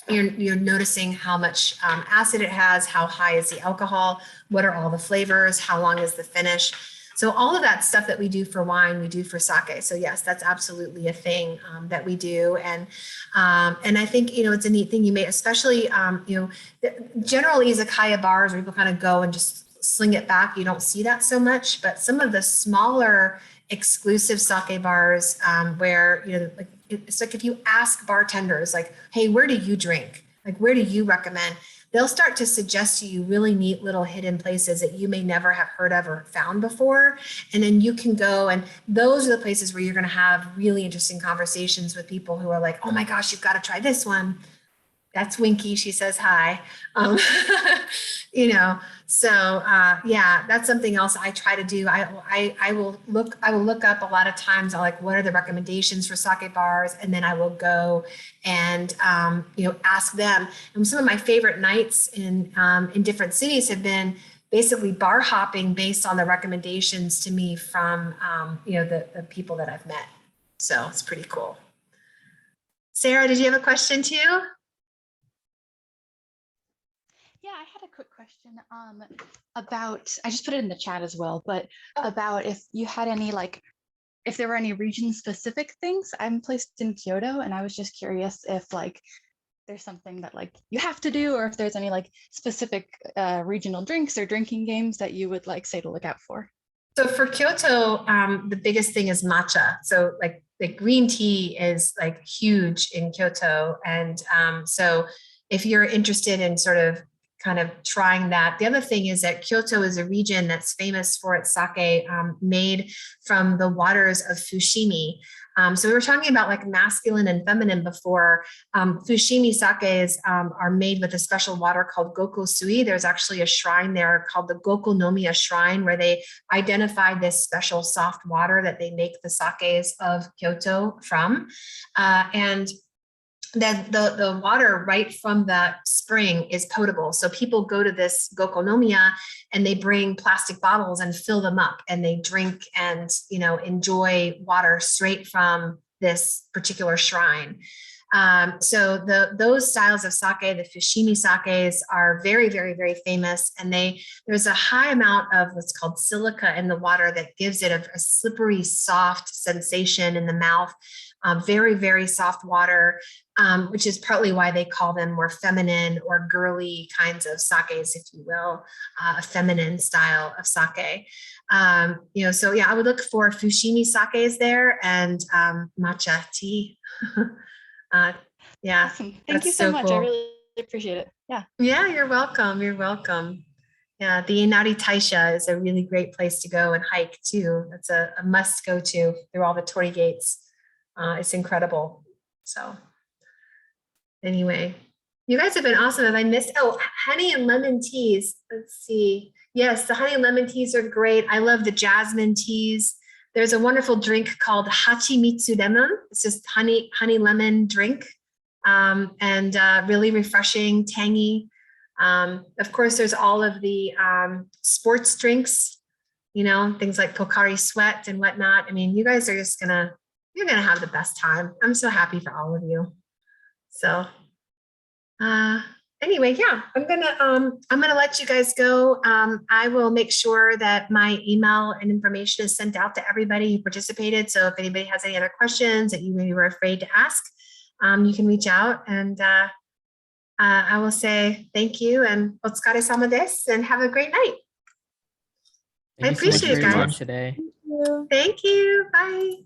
You're noticing how much acid it has, how high is the alcohol, what are all the flavors, how long is the finish. So all of that stuff that we do for wine, we do for sake. So yes, that's absolutely a thing that we do. And I think, it's a neat thing you may, especially, generally izakaya bars where people kind of go and just sling it back. You don't see that so much, but some of the smaller exclusive sake bars where, it's like if you ask bartenders, like, hey, where do you drink? Like, where do you recommend? They'll start to suggest to you really neat little hidden places that you may never have heard of or found before. And then you can go, and those are the places where you're going to have really interesting conversations with people who are like, oh my gosh, you've got to try this one. That's Winky. She says hi. Yeah, that's something else I try to do. I will look up a lot of times. I like, what are the recommendations for sake bars? And then I will go and, ask them. And some of my favorite nights in different cities have been basically bar hopping based on the recommendations to me from, the people that I've met. So it's pretty cool. Sarah, did you have a question too? Yeah, I had a quick question about, I just put it in the chat as well, but about if you had any, if there were any region specific things. I'm placed in Kyoto, and I was just curious if there's something that like you have to do, or if there's any like specific regional drinks or drinking games that you would like say to look out for. So for Kyoto, the biggest thing is matcha. So like the green tea is like huge in Kyoto. And so if you're interested in sort of kind of trying that, the other thing is that Kyoto is a region that's famous for its sake made from the waters of Fushimi. So we were talking about like masculine and feminine before. Fushimi sakes are made with a special water called gokosui. There's actually a shrine there called the Gokonomiya Shrine where they identified this special soft water that they make the sakes of Kyoto from. And that the water right from that spring is potable. So people go to this Gokonomiya and they bring plastic bottles and fill them up and they drink and, you know, enjoy water straight from this particular shrine. So those styles of sake, the Fushimi sakes, are very, very, very famous. And there's a high amount of what's called silica in the water that gives it a slippery, soft sensation in the mouth. Very, very soft water, which is partly why they call them more feminine or girly kinds of sakes, if you will, a feminine style of sake. You know, so yeah, I would look for Fushimi sakes there and matcha tea. Yeah. Awesome. Thank you so much. I really appreciate it. Yeah. Yeah, you're welcome. You're welcome. Yeah, the Inari Taisha is a really great place to go and hike too. That's a must go to through all the torii gates. It's incredible. So anyway, you guys have been awesome. Have I missed? Oh, honey and lemon teas. Let's see. Yes, the honey and lemon teas are great. I love the jasmine teas. There's a wonderful drink called Hachimitsu Lemon. It's just honey lemon drink, and really refreshing, tangy. Of course, there's all of the sports drinks, you know, things like Pocari Sweat and whatnot. I mean, you guys are just you're gonna have the best time. I'm so happy for all of you. So anyway, yeah, I'm gonna let you guys go. I will make sure that my email and information is sent out to everybody who participated. So if anybody has any other questions that you maybe were afraid to ask, you can reach out, and I will say thank you and otsukare-sama desu, and have a great night. I appreciate it, guys. Today. Thank you. Bye.